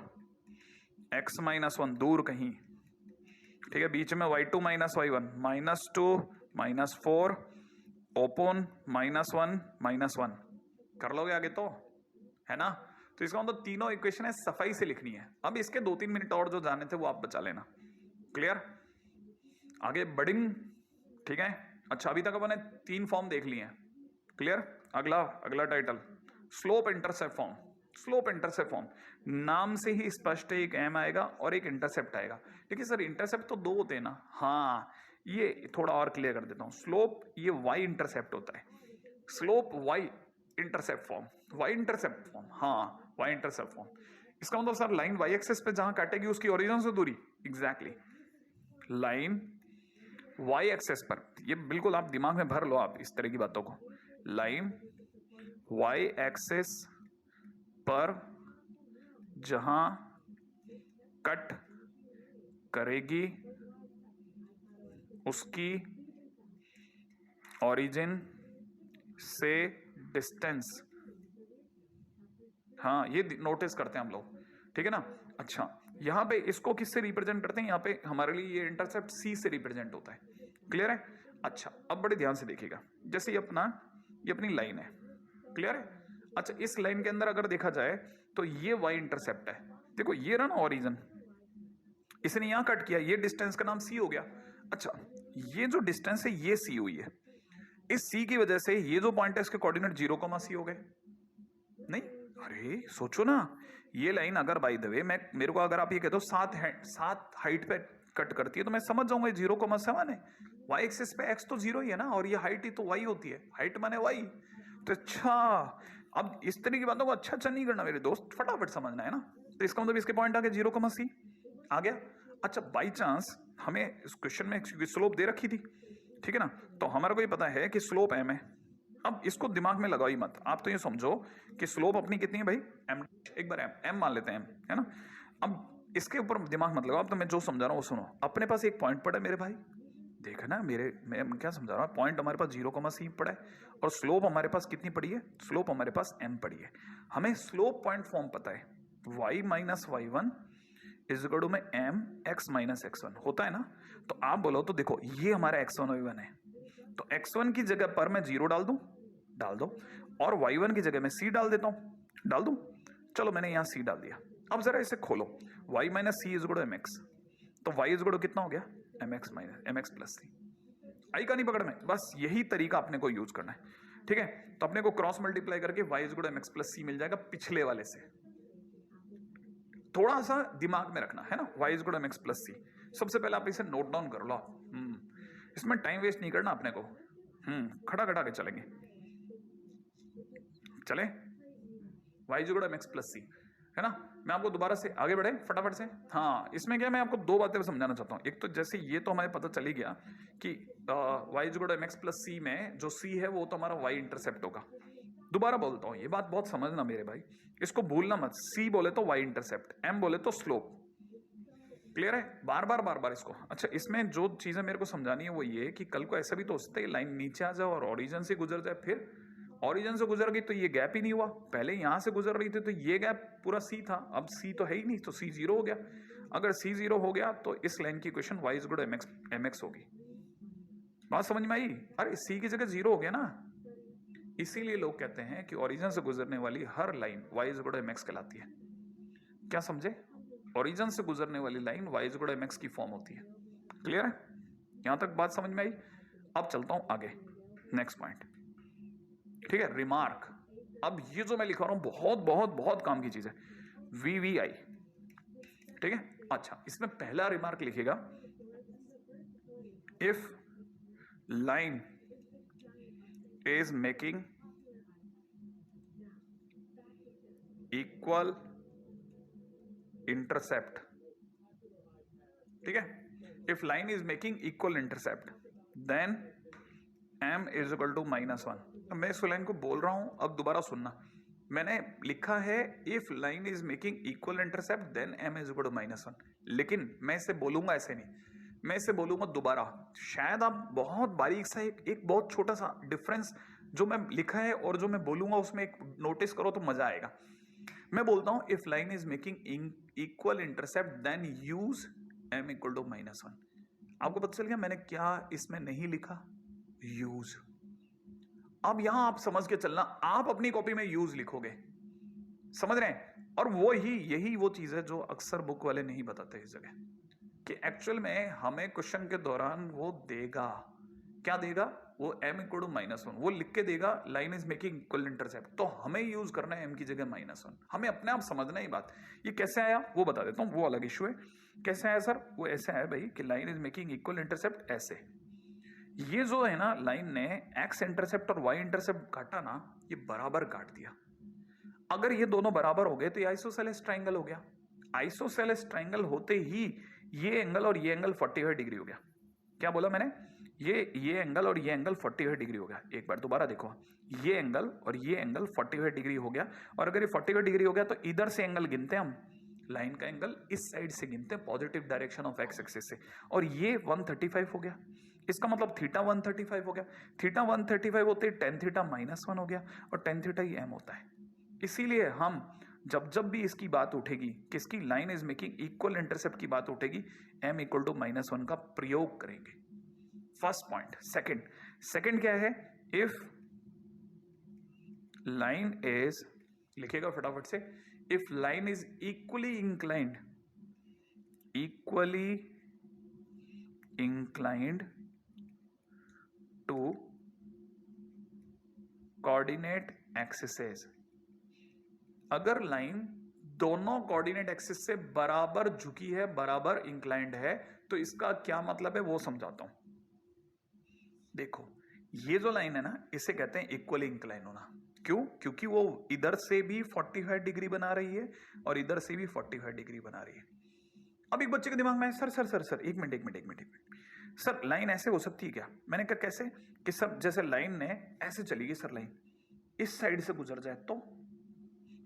x-1 दूर कहीं, ठीक है, बीच में y2 माइनस y1, -2 -4 ओपन -1 -1, कर लोगे आगे तो, है ना। तो इसका मतलब तीनों इक्वेशन है सफाई से लिखनी है। अब इसके 2-3 मिनट और जो जाने थे वो आप बचा लेना, क्लियर। आगे बढ़िंग, ठीक है। अच्छा अभी तक अपने 3 फॉर्म देख लिए हैं, क्लियर। अगला title slope intercept form. Slope intercept form नाम से ही स्पष्ट है, एक एम आएगा और एक इंटरसेप्ट आएगा, लेकिन सर इंटरसेप्ट तो 2 होते हैं ना, हाँ ये थोड़ा और क्लियर कर देता हूं। स्लोप ये वाई इंटरसेप्ट होता है, slope y intercept form, y intercept form, हाँ वाई इंटरसेप्ट फॉर्म। इसका मतलब सर लाइन वाई एक्सेस पे जहां काटेगी उसकी ओरिजिन से दूरी, एग्जैक्टली लाइन वाई एक्सेस पर, ये बिल्कुल आप दिमाग में भर लो आप इस तरह की बातों को, लाइन वाई एक्सेस पर जहां कट करेगी उसकी ओरिजिन से डिस्टेंस, हाँ ये नोटिस करते हैं हम लोग, ठीक है ना। अच्छा यहां पे इसको किससे रिप्रेजेंट करते हैं, यहां पे हमारे लिए ये इंटरसेप्ट सी से रिप्रेजेंट होता है, क्लियर है। अच्छा अब बड़े ध्यान से देखिएगा, जैसे ये अपनी लाइन है, क्लियर है। अच्छा इस लाइन के अंदर अगर देखा जाए तो ये वाई इंटरसेप्ट है, देखो ये रहा ना ओरिजिन, इसने यहां कट किया, ये डिस्टेंस का नाम सी हो गया। अच्छा ये जो डिस्टेंस है ये सी हुई है, इस सी की वजह से ये जो पॉइंट है इसके कोऑर्डिनेट 0,c हो गए, नहीं अरे सोचो ना, ये लाइन अगर बाय द वे मेरे को अगर आप ये कह दो 7 हाइट पे कट करती है तो मैं समझ जाऊंगा 0,7 है, वाई एक्सिस पे एक्स तो 0 ही है ना, और ये हाइट ही तो वाई होती है, हाइट माने वाई। तो अच्छा अब इस तरह की बातों को अच्छा नहीं करना मेरे दोस्त, फटाफट समझना है ना। तो इसका मतलब इसके पॉइंट आ गए 0,c आ गया। अच्छा बाई चांस हमें इस क्वेश्चन में स्लोप दे रखी थी, ठीक है ना, तो हमारा को ये पता है कि स्लोप m है। अब इसको दिमाग में लगाओ ही मत, आप तो ये समझो कि स्लोप अपनी कितनी है भाई m, एक बार m मान लेते हैं m, है ना। अब इसके ऊपर दिमाग मत लगाओ, अब तो मैं जो समझा रहा हूँ वो सुनो। अपने पास एक पॉइंट पड़ा है मेरे भाई, देखा ना मैं क्या समझा रहा हूँ, पॉइंट हमारे पास 0,c पड़ा है और स्लोप हमारे पास कितनी पड़ी है, स्लोप हमारे पास m पड़ी है। हमें स्लोप पॉइंट फॉर्म पता है, y माइनस y1 इजगड़ू में m x माइनस x1 होता है ना। तो आप बोलो तो देखो ये हमारा x1 y1 है, तो x1 की जगह पर मैं 0 डाल दो, और y1 की जगह में c डाल देता हूं, डाल दूं। चलो मैंने यहां c डाल दिया। अब जरा इसे खोलो, y माइनस सी इजगड़ो mx, तो y इजगड़ो कितना हो गया mx प्लस c। आई का नहीं पकड़ में, बस यही तरीका अपने को यूज करना है। ठीक है, तो अपने को क्रॉस मल्टीप्लाई करके y is equal to mx plus C मिल जाएगा पिछले वाले से। थोड़ा सा दिमाग में रखना है ना, y is equal to mx plus C. सबसे पहले आप इसे नोट डाउन कर लो। इसमें टाइम वेस्ट नहीं करना अपने को। खड़ा खड़ा के चलेंगे, चले। y is equal to mx plus C, है ना। मैं आपको दोबारा से आगे बढ़े फटाफट से। हाँ, इसमें क्या मैं आपको दो बातें समझाना चाहता हूँ। एक तो जैसे ये तो हमें पता चली गया कि y is equal to mx plus C में जो c है वो तो हमारा y इंटरसेप्ट होगा। दोबारा बोलता हूँ, ये बात बहुत समझना मेरे भाई, इसको भूलना मत। c बोले तो y इंटरसेप्ट, m बोले तो स्लोप। क्लियर है? बार बार इसको। अच्छा, इसमें जो चीजें मेरे को समझानी है वो ये कि कल को ऐसा भी तो हो सकता है लाइन नीचे आ जाए और ओरिजिन से गुजर जाए, फिर ओरिजिन से गुजर गई तो ये गैप ही नहीं हुआ। पहले यहां से गुजर रही थी तो ये गैप पूरा सी था, अब सी तो है ही नहीं, तो सी जीरो हो गया। अगर सी जीरो हो गया तो इस लाइन की equation y is equal to mx होगी। बात समझ में आई? अरे सी की जगह जीरो हो गया ना, इसीलिए लोग कहते हैं कि ओरिजिन से गुजरने वाली हर line y is equal to mx कहलाती है। क्या समझे? ओरिजिन से गुजरने वाली line y is equal to mx की फॉर्म होती है। क्लियर है? यहां तक बात समझ में आई? अब चलता हूं आगे, नेक्स्ट पॉइंट। ठीक है, रिमार्क। अब ये जो मैं लिखा रहा हूं बहुत बहुत बहुत काम की चीज है, VVI। ठीक है, अच्छा, इसमें पहला रिमार्क लिखेगा, if line is making equal intercept. ठीक है, if line is making equal intercept then m is equal to -1। मैं इस लाइन को बोल रहा हूं, अब दोबारा सुनना। मैंने लिखा है if line is making equal intercept then m is equal to -1, लेकिन मैं इसे बोलूंगा ऐसे नहीं, मैं इसे बोलूंगा दोबारा। शायद आप बहुत बारीक सा एक बहुत छोटा सा डिफरेंस जो मैं लिखा है और जो मैं बोलूंगा उसमें एक नोटिस करो तो मजा आएगा। मैं बोलता हूं if line is making equal intercept then use m equal to -1। आपको पता चल गया मैंने क्या इसमें नहीं लिखा? यूज। अब यहां आप समझ के चलना, आप अपनी कॉपी में यूज लिखोगे, समझ रहे हैं? और वो ही यही वो चीज है जो अक्सर बुक वाले नहीं बताते इस जगह, कि एक्चुअल में हमें क्वेश्चन के दौरान वो देगा, क्या देगा? वो m इक्वल टू -1 वो लिख के देगा, line is making equal intercept, तो हमें यूज करना है m की जगह -1। हमें अपने आप समझना ही बात। ये कैसे आया वो बता देता हूं, वो अलग इशू है। कैसे आया सर? वो ऐसे आया भाई कि line is making equal intercept ऐसे। ये जो है ना, लाइन ने x इंटरसेप्ट और y इंटरसेप्ट काटा ना, ये बराबर काट दिया। अगर ये दोनों बराबर हो गए तो ये आइसोसेलेस ट्रायंगल हो गया। आइसोसेलेस ट्रायंगल होते ही ये एंगल और ये एंगल 45 डिग्री हो गया। क्या बोला मैंने? ये एंगल और ये एंगल 45 डिग्री हो गया। एक बार दोबारा देखो, ये एंगल और ये एंगल 45 डिग्री हो गया। और अगर ये 45 डिग्री हो गया तो इधर से एंगल गिनते हैं हम, लाइन का एंगल इस साइड से गिनते हैं, positive direction of x axis से, और ये 135 हो गया। इसका मतलब थीटा 135 हो गया। थीटा 135 होते ही टेन थीटा -1 हो गया, और टेन थीटा ही m होता है। इसीलिए हम जब भी इसकी बात उठेगी, किसकी? Line is making equal intercept की बात उठेगी, m इक्वल टू -1 का प्रयोग करेंगे। First point. सेकंड क्या है? इफ लाइन इज, लिखेगा फटाफट से, if line is equally inclined to coordinate axes. अगर लाइन दोनों कोऑर्डिनेट एक्सिस से बराबर झुकी है, बराबर इंक्लाइंड है, तो इसका क्या मतलब है वो समझाता हूं। देखो, ये जो लाइन है ना, इसे कहते हैं इक्वली इंक्लाइन होना। क्यों? क्योंकि वो इधर से भी 45 डिग्री बना रही है और इधर से भी 45 डिग्री बना रही है। अब एक बच्चे के दिमाग में सर एक मिनट सर, लाइन ऐसे हो सकती है क्या? मैंने कहा कैसे? कि सर जैसे लाइन ने ऐसे चली गई सर, लाइन इस साइड से गुजर जाए तो?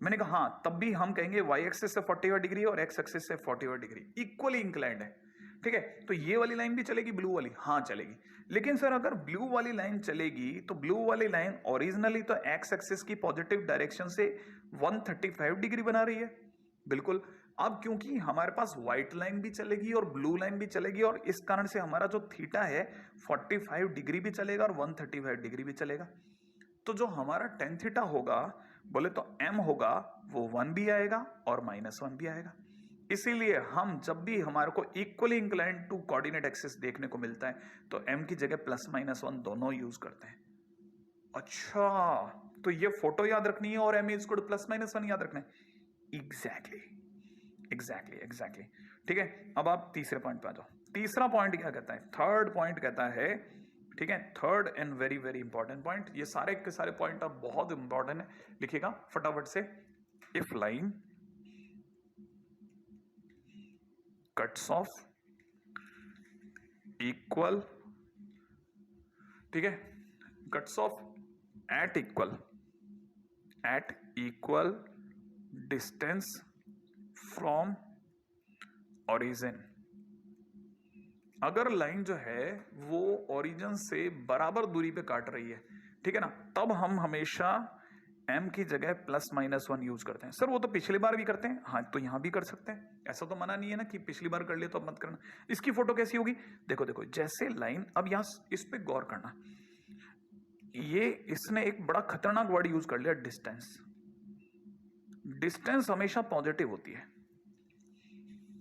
मैंने कहा हाँ, तब भी हम कहेंगे y एक्सिस से 45 डिग्री और x एक्सिस से 45 डिग्री, इक्वली इंक्लाइंड है। ठीक है, तो ये वाली लाइन भी चलेगी, ब्लू वाली? हाँ चलेगी। लेकिन सर अगर ब्लू वाली लाइन चलेगी तो ब्लू वाली लाइन ओरिजिनली तो x एक्सिस की पॉजिटिव डायरेक्शन से 135 डिग्री बना रही है। बिल्कुल। अब क्योंकि हमारे पास व्हाइट लाइन भी चलेगी और ब्लू लाइन भी चलेगी, और इस कारण से हमारा जो थीटा है 45 डिग्री भी चलेगा और 135 डिग्री भी चलेगा। तो जो हमारा टेन थीटा होगा, बोले तो m होगा, वो 1 भी आएगा और -1 भी आएगा। इसीलिए हम जब भी हमारे को equally inclined to coordinate axis देखने को मिलता है तो m की जगह +-1 दोनों यूज करते हैं। अच्छा, तो ये फोटो याद रखनी है और एम स्क्वायर प्लस माइनस 1 याद रखना है। Exactly exactly exactly. ठीक है, अब आप तीसरे पॉइंट पे आ जाओ। तीसरा पॉइंट क्या कहता है, थर्ड पॉइंट कहता है, ठीक है, third and very very important point, ये सारे के सारे पॉइंट अब बहुत इंपॉर्टेंट है, लिखिएगा फटाफट से। If line cuts off equal, ठीक है, cuts off at equal distance from origin, अगर लाइन जो है वो ओरिजिन से बराबर दूरी पे काट रही है, ठीक है ना, तब हम हमेशा m की जगह प्लस माइनस 1 यूज करते हैं। सर वो तो पिछली बार भी करते हैं, हाँ तो यहां भी कर सकते हैं, ऐसा तो मना नहीं है ना कि पिछली बार कर लिए तो अब मत करना। इसकी फोटो कैसी होगी, देखो देखो, जैसे लाइन, अब यहां इस पे गौर करना, ये इसने एक बड़ा खतरनाक वर्ड यूज कर लिया, डिस्टेंस। डिस्टेंस हमेशा पॉजिटिव होती है,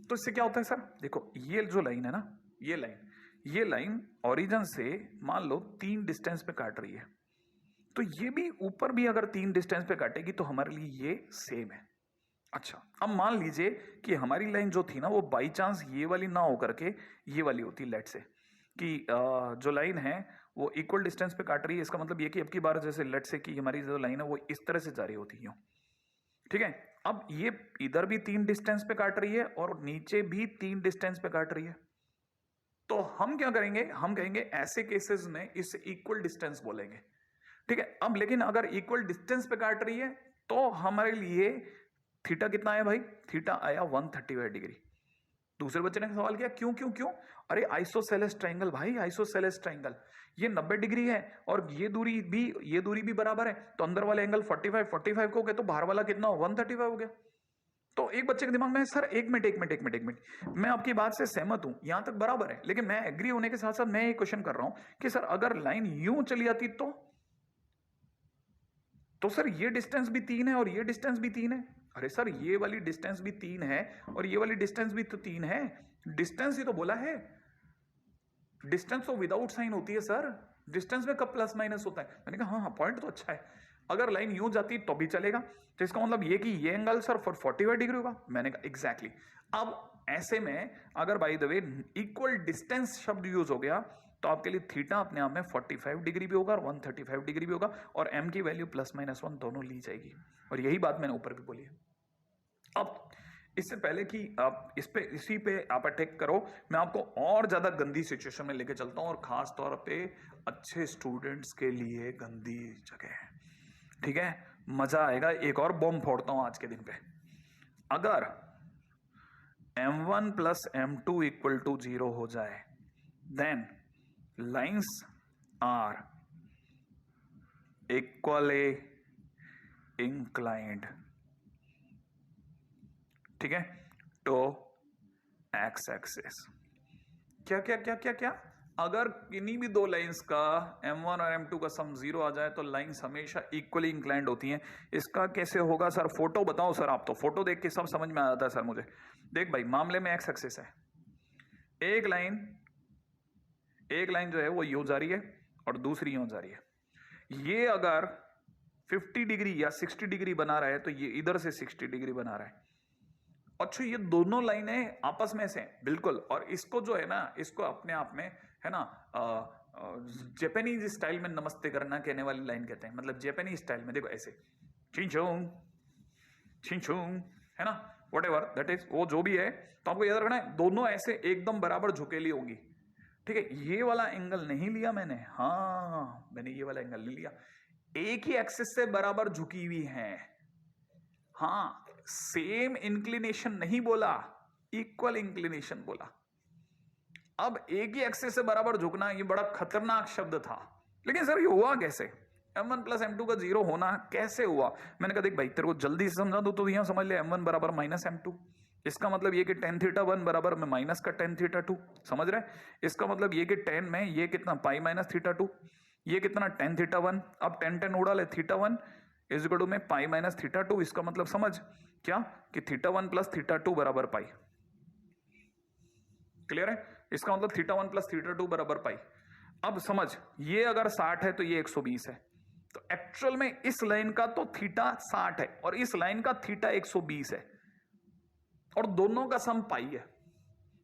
तो इससे क्या होता है सर, देखो ये जो लाइन है ना, ये लाइन ओरिजिन से मान लो 3 डिस्टेंस पे काट रही है, तो ये भी ऊपर भी अगर 3 डिस्टेंस पे काटेगी तो हमारे लिए ये सेम है। अच्छा, अब मान लीजिए कि हमारी लाइन जो थी ना वो बाई चांस ये वाली ना होकर के ये वाली होती, लेट से कि जो लाइन है वो इक्वल डिस्टेंस पे काट रही है, इसका मतलब ये कि अब की बार जैसे लेट से कि हमारी जो लाइन है वो इस तरह से जा रही होती है, ठीक है। अब ये इधर भी 3 डिस्टेंस पे काट रही है और नीचे भी 3 डिस्टेंस पे काट रही है, तो हम क्या करेंगे, हम कहेंगे ऐसे केसेस में इसे इक्वल डिस्टेंस बोलेंगे, ठीक है। अब लेकिन अगर इक्वल डिस्टेंस पे काट रही है तो हमारे लिए थीटा कितना आया भाई, थीटा आया 135 डिग्री। दूसरे बच्चे ने सवाल किया क्यों क्यों क्यों, अरे आइसोसेलेस ट्रायंगल भाई, आइसोसेलेस ट्रायंगल, ये 90 डिग्री है और ये दूरी भी बराबर है, तो अंदर वाले एंगल 45 को हो गया, तो बाहर वाला कितना 135 हो गया। तो एक बच्चे के दिमाग में सर एक मिनट, मैं आपकी बात से सहमत हूं, यहां तक बराबर है, लेकिन मैं एग्री होने के साथ साथ मैं एक क्वेश्चन कर रहा हूं कि सर अगर लाइन यूं चली जाती तो सर ये डिस्टेंस भी 3 है और ये डिस्टेंस भी 3 है। अरे सर ये वाली डिस्टेंस भी 3 है और ये वाली डिस्टेंस भी तो 3 है, डिस्टेंस ही तो बोला है, डिस्टेंस तो विदाउट साइन होती है सर, डिस्टेंस में कब प्लस माइनस होता है। मैंने कहा हाँ हाँ पॉइंट तो अच्छा है, अगर लाइन यूं जाती तो भी चलेगा, तो इसका मतलब ये कि ये एंगल सर 45 डिग्री होगा। मैंने कहा एग्जैक्टली। अब ऐसे में अगर by the way equal distance शब्द यूज हो गया तो आपके लिए थीटा अपने आप में 45 डिग्री भी होगा और 135 डिग्री भी होगा, और m की वैल्यू प्लस माइनस 1 दोनों ली जाएगी, और यही बात मैंने ऊपर भी बोली है। अब इससे पहले कि आप इसी पे आप अटैक करो, मैं आपको और ज्यादा गंदी सिचुएशन में लेके चलता हूं, और खास तौर पे अच्छे स्टूडेंट्स के लिए गंदी जगह है, ठीक है, मजा आएगा। एक और बॉम्ब फोड़ता हूं आज के दिन पे। अगर m1 plus m2 equal to 0 हो जाए then lines are equally inclined, ठीक है, टू एक्स एक्सिस। क्या क्या क्या क्या क्या, अगर किन्हीं भी दो लाइंस का m1 और m2 का सम 0 आ जाए तो लाइंस हमेशा इक्वली इंक्लाइंड होती हैं। इसका कैसे होगा सर, फोटो बताओ सर, आप तो फोटो देख के सब समझ में आ जाता है सर मुझे। देख भाई, मामले में एक्स एक्सिस है, एक लाइन जो है वो यूं जा रही है और दूसरी यूं जा रही है। ये अगर 50 डिग्री या 60 डिग्री बना रहा है तो ये इधर से 60 डिग्री बना रहा है। अच्छा, ये दोनों लाइनें आपस में से बिल्कुल, और इसको जो है ना, इसको अपने आप में है ना जापानीज स्टाइल में नमस्ते करना कहने वाली लाइन कहते हैं, मतलब जापानीज स्टाइल में देखो ऐसे चिंचोंग चिंचोंग, है ना, वट एवर दैट इज, वो जो भी है, तो आपको याद रखना है दोनों ऐसे एकदम बराबर झुकेली होंगी, ठीक है। ये वाला एंगल नहीं लिया मैंने, हाँ मैंने ये वाला एंगल नहीं लिया, एक ही एक्सिस से बराबर झुकी हुई है, हाँ सेम इंक्लिनेशन नहीं बोला, इक्वल इंक्लिनेशन बोला। अब एक ही एक्सिस से बराबर झुकना ये बड़ा खतरनाक शब्द था, लेकिन सर ये हुआ कैसे, m1 प्लस m2 का 0 होना कैसे हुआ। मैंने कहा देख भाई तेरे को जल्दी से समझा दो तो यहां समझ ले, m1 बराबर माइनस m2, इसका मतलब ये कि tan थीटा 1 बराबर में माइनस का tan थीटा 2, समझ रहे, इसका मतलब ये कि tan में ये कितना पाई माइनस थीटा 2, ये कितना tan थीटा 1, अब tan उड़ा ले, थीटा 1 इज इक्वल टू में पाई माइनस थीटा 2, इसका मतलब समझ क्या कि थीटा 1 प्लस थीटा 2 बराबर पाई, क्लियर है, इसका मतलब थीटा 1 प्लस थीटा 2 बराबर पाई। अब समझ, ये अगर 60 है तो ये 120 है, तो एक्चुअल में इस लाइन का तो थीटा 60 है और इस लाइन का थीटा 120 है और दोनों का सम पाई है।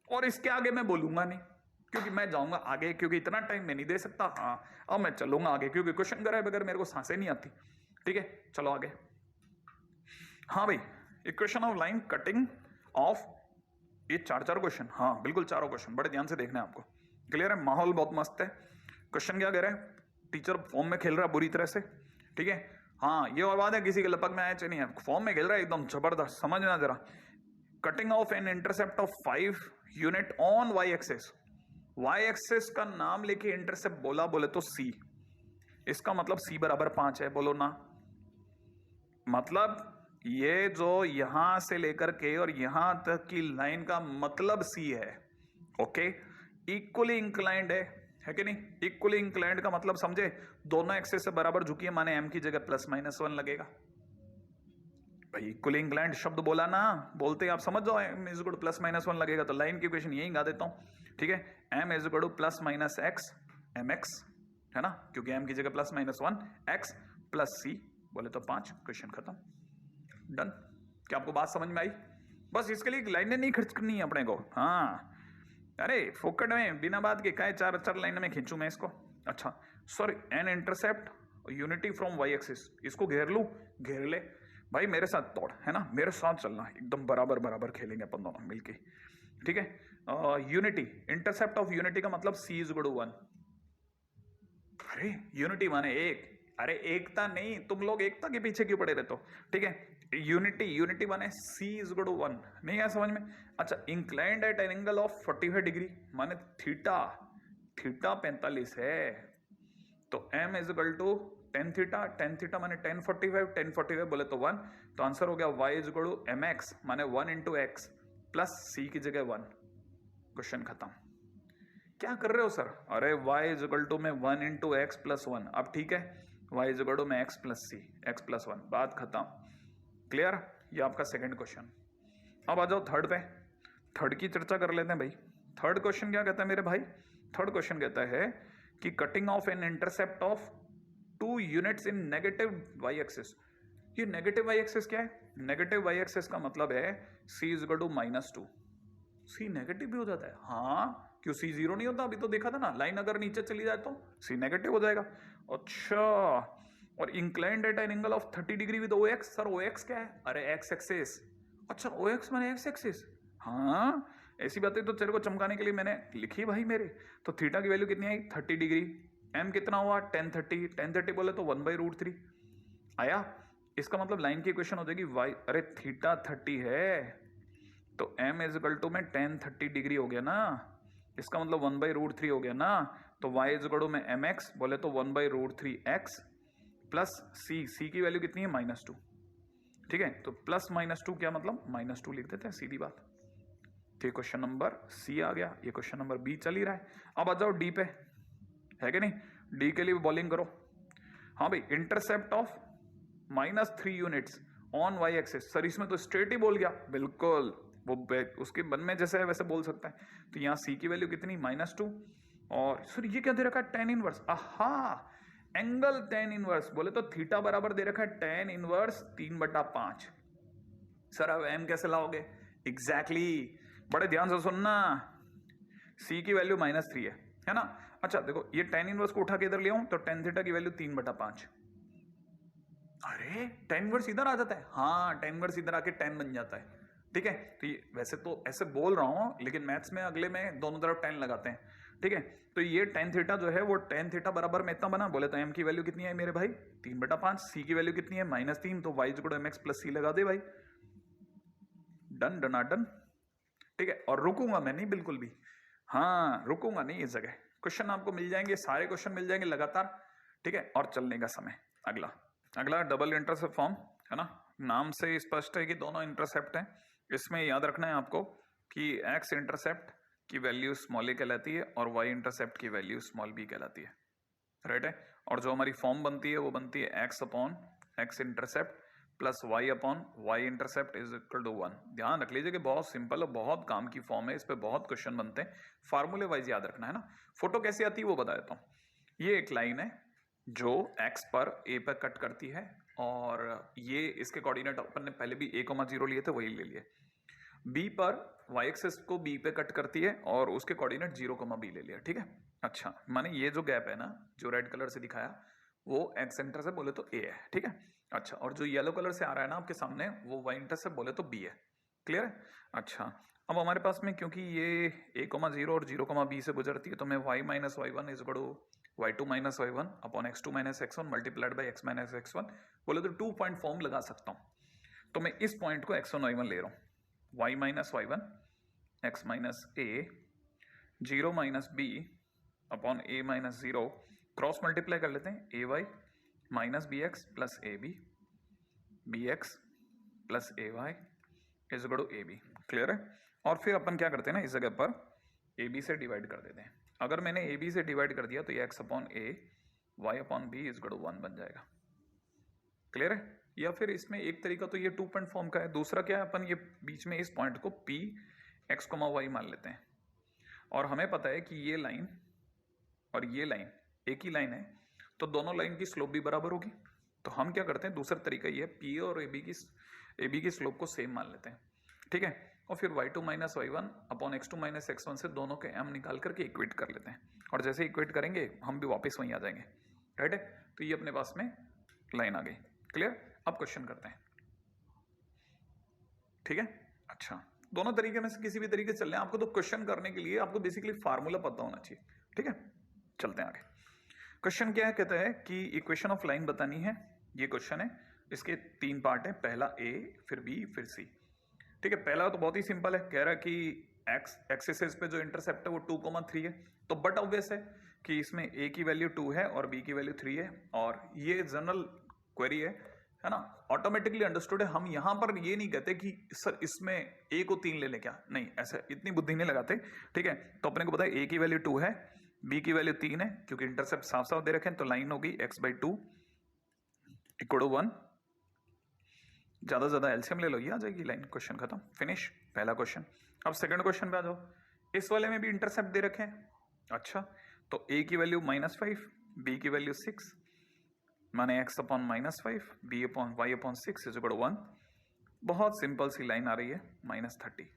और इसके आगे मैं बोलूंगा नहीं क्योंकि मैं जाऊंगा आगे, क्योंकि इतना टाइम मैं नहीं दे सकता। हाँ, अब मैं चलूंगा आगे क्योंकि क्वेश्चन कराए बगैर मेरे को सांसें नहीं आती। ठीक है, चलो आगे। हाँ भाई, equation of line cutting of, ये चार क्वेश्चन, हाँ बिल्कुल चारों क्वेश्चन बड़े ध्यान से देखना है आपको। क्लियर है, माहौल बहुत मस्त है। क्वेश्चन क्या कह रहे हैं, टीचर फॉर्म में खेल रहा है बुरी तरह से। ठीक है, हाँ ये और बात है, किसी के लपक में आया चाहिए नहीं है, फॉर्म में खेल रहा है एकदम जबरदस्त। समझना जरा, cutting off an intercept of 5 unit on y axis. Y axis का नाम लेके इंटरसेप्ट बोला, बोले तो सी, इसका मतलब सी बराबर 5 है, बोलो ना। मतलब ये जो यहां से लेकर के और यहां तक की लाइन का मतलब सी है। ओके, इक्वली इंक्लाइंड है कि नहीं? इक्वली इंक्लाइंड का मतलब समझे, दोनों एक्सेस से बराबर झुकी है, माने एम की जगह +-1 लगेगा। भाई इक्वली इंक्लाइंड शब्द बोला ना, बोलते आप समझ जाओ, एम इज इक्वल टू +-1 लगेगा, तो लाइन की इक्वेशन यही गा देता हूं। ठीक है, m is equal to +-x mx, है ना, क्योंकि एम की जगह +-1 x प्लस सी, बोले तो 5। क्वेश्चन खत्म, डन। क्या आपको बात समझ में आई? बस इसके लिए लाइनें नहीं खर्च करनी है अपने को। हाँ, अरे फोकट में बिना बात के काय चार लाइन में खींचू मैं इसको। अच्छा sorry, an intercept unity from y axis, इसको घेर लू, घेर ले भाई, मेरे साथ तोड़, है ना, मेरे साथ चलना, एकदम बराबर बराबर खेलेंगे अपन दोनों मिलके। ठीक है, यूनिटी, इंटरसेप्ट ऑफ यूनिटी का मतलब सी इज इक्वल टू 1। अरे यूनिटी माने एक, अरे एकता नहीं, तुम लोग एकता के पीछे क्यों पड़े रहते हो? ठीक है, यूनिटी माने सी इज इक्वल टू 1, नहीं आया समझ में? अच्छा, inclined at an angle of 45 degree माने थीटा 45 है, तो m is equal to tan theta माने 1045 बोले तो 1, तो आंसर हो गया y is equal to mx माने 1 इंटू एक्स प्लस सी की जगह 1। क्वेश्चन खत्म। क्या कर रहे हो सर? अरे y इज इक्वल टू में 1 इंटू एक्स प्लस 1, अब ठीक है, y इज इक्वल टू में x प्लस सी, एक्स प्लस 1, बात खत्म। क्लियर? ये आपका सेकंड क्वेश्चन। अब आ जाओ थर्ड पे, थर्ड की चर्चा कर लेते हैं भाई। थर्ड क्वेश्चन क्या कहता है मेरे भाई? थर्ड क्वेश्चन कहता है कि cutting off an intercept of 2 units in negative y axis. ये नेगेटिव वाई एक्सिस क्या है? नेगेटिव वाई एक्सिस का मतलब है c is equal to -2। C negative भी हो जाता है? हाँ, क्यों सी जीरो नहीं होता? अभी तो देखा था ना, लाइन अगर नीचे चली जाए तो सी नेगेटिव हो जाएगा। अच्छा, और inclined at an angle of 30 degree with OX। Sir OX क्या है? अरे एक्स एक्सिस। अच्छा, OX माने एक्स एक्सिस। हाँ, ऐसी बातें तो तेरे को चमकाने के लिए मैंने लिखी भाई मेरे। तो थीटा की वैल्यू कितनी आई? 30 डिग्री। एम कितना हुआ? 1030 बोले तो 1/√3 आया। इसका मतलब लाइन की इक्वेशन हो जाएगी y, अरे थीटा 30 है तो m इज इक्वल टू में 1030 डिग्री हो गया ना, इसका मतलब 1/√3 हो गया ना, तो y इज इक्वल टू में mx बोले तो 1/√3x प्लस c की वैल्यू कितनी है? -2। ठीक है, तो प्लस -2 क्या मतलब? -2 लिख देते हैं, सीधी बात। तो क्वेश्चन नंबर सी आ गया, ये क्वेश्चन नंबर बी चल ही रहा है। अब आ जाओ डी पे, है कि नहीं? डी के लिए बॉलिंग करो। हाँ भाई, intercept of -3 units on y axis. Sir इसमें तो स्ट्रेट ही बोल गया, बिल्कुल वो उसके मन में जैसे है वैसे बोल सकता है। तो यहाँ सी की वैल्यू कितनी? -2, और सर ये क्या दे रखा है? tan inverse. आहा, एंगल tan इनवर्स, बोले तो थीटा बराबर दे रखा है tan इनवर्स 3/5। सर अब m कैसे लाओगे? एग्जैक्टली, बड़े ध्यान से सुनना, c की वैल्यू -3 है ना। अच्छा देखो, ये tan इनवर्स को उठा के इधर ले आऊं तो tan थीटा की वैल्यू 3/5। अरे tan इनवर्स इधर आ जाता है, हाँ tan इनवर्स इधर आके tan बन जाता है। ठीक है, तो ये वैसे तो ऐसे बोल रहा हूं, लेकिन मैथ्स में अगले में दोनों तरफ tan लगाते हैं। ठीक है, तो ये tan थीटा जो है वो tan थीटा बराबर में इतना बना, बोले तो m की वैल्यू कितनी है मेरे भाई? 3/5। c की वैल्यू कितनी है? -3, तो y is equal to mx plus c लगा दे भाई। डन डनाडन। ठीक है, और रुकूंगा मैं नहीं बिल्कुल भी, हाँ रुकूंगा नहीं इस जगह। क्वेश्चन आपको मिल जाएंगे, सारे क्वेश्चन मिल जाएंगे लगातार। ठीक है, और चलने का समय। अगला डबल इंटरसेप्ट फॉर्म, है ना, नाम से स्पष्ट है कि दोनों इंटरसेप्ट हैं। इसमें याद रखना है आपको कि एक्स इंटरसेप्ट की वैल्यू स्मॉल ए कहलाती है और वाई इंटरसेप्ट की वैल्यू स्मॉल बी कहलाती है। राइट है, और जो हमारी फॉर्म बनती है वो बनती है x upon x intercept plus y upon y intercept is equal to 1। ध्यान रख लीजिए कि बहुत सिंपल और बहुत काम की फॉर्म है, इस पे बहुत क्वेश्चन बनते हैं, फार्मूले वाइज याद रखना है ना। फोटो कैसी आती है वो बता देता हूँ। ये एक लाइन है जो x पर a पर कट करती है, और ये इसके कोऑर्डिनेट अपन ने पहले भी a,0 लिए थे, वही ले लिए। b पर y एक्सिस को b पे कट करती है और उसके कोऑर्डिनेट 0,b ले लिया, ठीक है। अच्छा, माने ये जो गैप है ना, जो रेड कलर से दिखाया, वो x सेंटर से बोले तो a है, ठीक है। अच्छा, और जो येलो कलर से आ रहा है ना आपके सामने, वो y इंटर से बोले तो b है। क्लियर है? अच्छा, अब हमारे पास में क्योंकि ये a,0 और 0,b से गुजरती है, तो मैं y minus Y one is equal to y2 minus Y one upon x2 minus x1 multiplied by x minus x1 बोले तो 2 पॉइंट फॉर्म लगा सकता हूं। तो मैं इस पॉइंट को x1 y1 ले रहा हूं, y minus Y one x minus a 0 minus b upon a minus 0 cross multiply कर लेते हैं, A Y minus B X plus A B X plus A Y is equal to A B. Clear है? और फिर अपन क्या करते हैं ना, इस जगह पर ए बी से डिवाइड कर देते हैं। अगर मैंने ए बी से डिवाइड कर दिया तो ये x upon a y upon b is equal to 1 बन जाएगा। क्लियर है? या फिर इसमें एक तरीका तो ये 2 पॉइंट फॉर्म का है, दूसरा क्या है, अपन ये बीच में इस पॉइंट को पी एक्स कोमा वाई मान लेते हैं, और हमें पता है कि ये लाइन और ये लाइन एक ही लाइन है, तो दोनों लाइन की स्लोप भी बराबर होगी। तो हम क्या करते हैं, दूसरा तरीका ये पी और ए बी की स्लोप को सेम मान लेते हैं, ठीक है। और फिर y2 minus Y one upon x2 minus x1 से दोनों के m निकाल करके इक्वेट कर लेते हैं, और जैसे इक्वेट करेंगे हम भी वापस वहीं आ जाएंगे, राइट है। तो ये अपने पास में लाइन आ गई। क्लियर? अब क्वेश्चन करते हैं, ठीक है। अच्छा, दोनों तरीके में से किसी भी तरीके से चल रहे हैं, आपको तो क्वेश्चन करने के लिए आपको बेसिकली फार्मूला पता होना चाहिए, ठीक है। चलते हैं आगे। क्वेश्चन क्या है, कहता है कि इक्वेशन ऑफ लाइन बतानी है। ये क्वेश्चन है, इसके 3 पार्ट है, पहला ए, फिर बी, फिर सी, ठीक है। पहला तो बहुत ही सिंपल है, कह रहा है कि एक्स एक्सिस पे जो इंटरसेप्ट है वो 2,3 है, तो बट ऑब्वियस है कि इसमें ए की वैल्यू 2 है और बी की वैल्यू 3 है, और ये जनरल क्वेरी है ना, ऑटोमेटिकली अंडरस्टूड है। हम यहां पर ये नहीं कहते कि सर इसमें ए को 3 ले लें क्या, नहीं, ऐसा इतनी बुद्धि नहीं लगाते, ठीक है। तो अपने को पता है ए की वैल्यू 2 है, बी की वैल्यू 3 है, क्योंकि इंटरसेप्ट साफ साफ दे रखे हैं, तो लाइन होगी x/2 इक्वल टू 1। ज्यादा ज्यादा एलसीएम ले लो, ये आ जाएगी लाइन। क्वेश्चन खत्म, फिनिश, पहला क्वेश्चन। अब सेकंड क्वेश्चन पे आ जाओ। इस वाले में भी इंटरसेप्ट दे रखे हैं। अच्छा, तो a की वैल्यू -5, b की वैल्यू 6, माने x upon -5 b upon y upon 6 is equal to 1। बहुत सिंपल सी लाइन आ रही है, -30।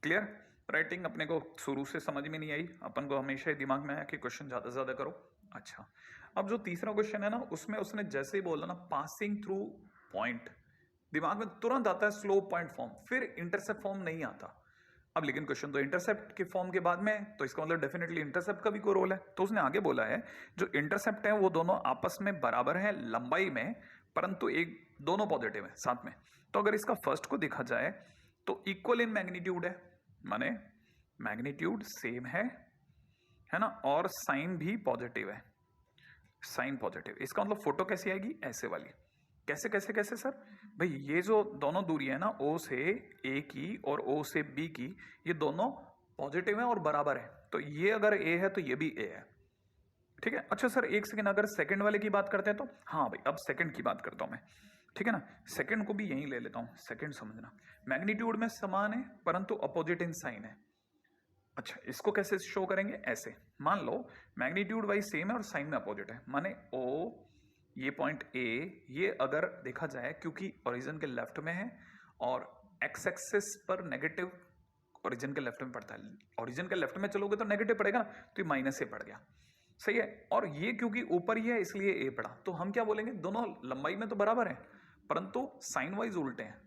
क्लियर? राइटिंग अपने को शुरू से समझ में नहीं आई, अपन को हमेशा ही दिमाग में आया कि क्वेश्चन ज्यादा से ज्यादा करो। अच्छा, अब जो तीसरा क्वेश्चन है ना, उसमें उसने जैसे ही बोला ना पासिंग थ्रू पॉइंट, दिमाग में तुरंत आता है स्लोप पॉइंट फॉर्म, फिर इंटरसेप्ट फॉर्म नहीं आता। अब लेकिन क्वेश्चन तो इंटरसेप्ट के फॉर्म के बाद में है, तो इसका मतलब डेफिनेटली इंटरसेप्ट का भी कोई रोल है। तो उसने आगे बोला है जो इंटरसेप्ट है वो दोनों आपस में बराबर है लंबाई में, परंतु एक दोनों पॉजिटिव है साथ में। तो अगर इसका फर्स्ट को देखा जाए तो इक्वल इन मैग्नीट्यूड है, माने मैग्नीट्यूड सेम है ना, और साइन भी पॉजिटिव है, साइन पॉजिटिव। इसका मतलब फोटो कैसी आएगी, ऐसे वाली। कैसे कैसे कैसे सर? भाई ये जो दोनों दूरी है ना, O से A की और O से B की, ये दोनों पॉजिटिव है और बराबर है, तो ये अगर A है तो ये भी A है, ठीक है। अच्छा सर एक सेकंड, अगर सेकंड वाले की बात करते हैं तो, हाँ भाई अब सेकंड की बात करता हूं मैं, ठीक है ना। सेकंड को भी यहीं ले लेता हूं, सेकंड समझना, मैग्नीट्यूड में समान है परंतु अपोजिट इन साइन है। अच्छा, इसको कैसे शो करेंगे, ऐसे मान लो मैग्नीट्यूड वाइज सेम है और साइन में अपोजिट है, माने O, ये पॉइंट A, ये अगर देखा जाए क्योंकि ओरिजिन के लेफ्ट में है और एक्स एक्सिस पर नेगेटिव ओरिजिन के लेफ्ट में पड़ता है, ओरिजिन के लेफ्ट में चलोगे तो नेगेटिव पड़ेगा ना, तो ये माइनस ए पड़ गया, सही है। और ये क्योंकि ऊपर ही है इसलिए ए पड़ा, तो हम क्या बोलेंगे, दोनों लंबाई में तो बराबर है परंतु साइन वाइज उल्टे हैं,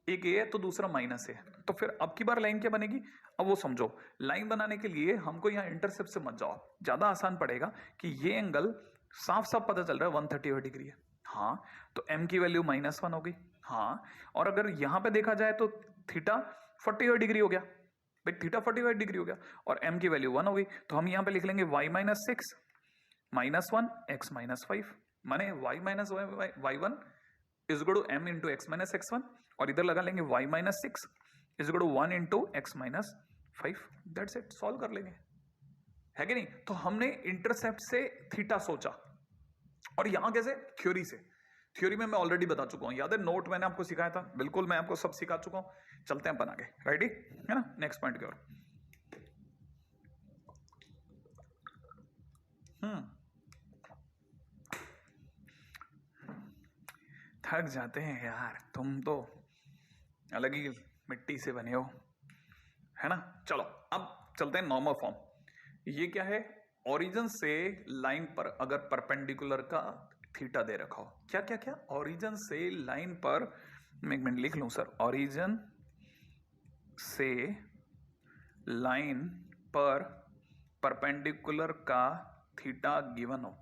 एक ए है तो दूसरा माइनस है। तो फिर अब की बार लाइन क्या बनेगी, अब वो समझो। लाइन बनाने के लिए हमको यहाँ इंटरसेप्ट से मत जाओ, ज्यादा आसान पड़ेगा कि ये एंगल साफ साफ पता चल रहा है 130 डिग्री है, हाँ, तो m की वैल्यू -1 हो गई, हाँ। और अगर यहां पे देखा जाए तो थीटा 45 डिग्री हो गया, भाई थीटा 45 डिग्री हो गया, और m की वैल्यू 1 हो गई, तो हम यहां पे लिख लेंगे y -6 -1 x -5, माने y y1 is equal to m into x minus x1, और इधर लगा लेंगे y -6 is equal to 1 into x -5, that's it, solve कर लेंगे, है कि नहीं। तो हमने इंटरसेप्ट से थीटा सोचा, और यहां कैसे, थ्योरी से। थ्योरी में मैं ऑलरेडी बता चुका हूं, याद है, नोट मैंने आपको सिखाया था, बिल्कुल मैं आपको सब सिखा चुका हूं। चलते हैं अपन आगे, रेडी है ना, नेक्स्ट पॉइंट की ओर। थक जाते हैं यार, तुम तो अलग ही मिट्टी से बने हो, है ना। चलो अब चलते हैं नॉर्मल फॉर्म। ये क्या है, ओरिजिन से लाइन पर अगर परपेंडिकुलर का थीटा दे रखा हो, क्या क्या क्या, ओरिजिन से लाइन पर, मैं एक मिनट लिख लूं सर, ओरिजिन से लाइन पर परपेंडिकुलर का थीटा गिवन हो।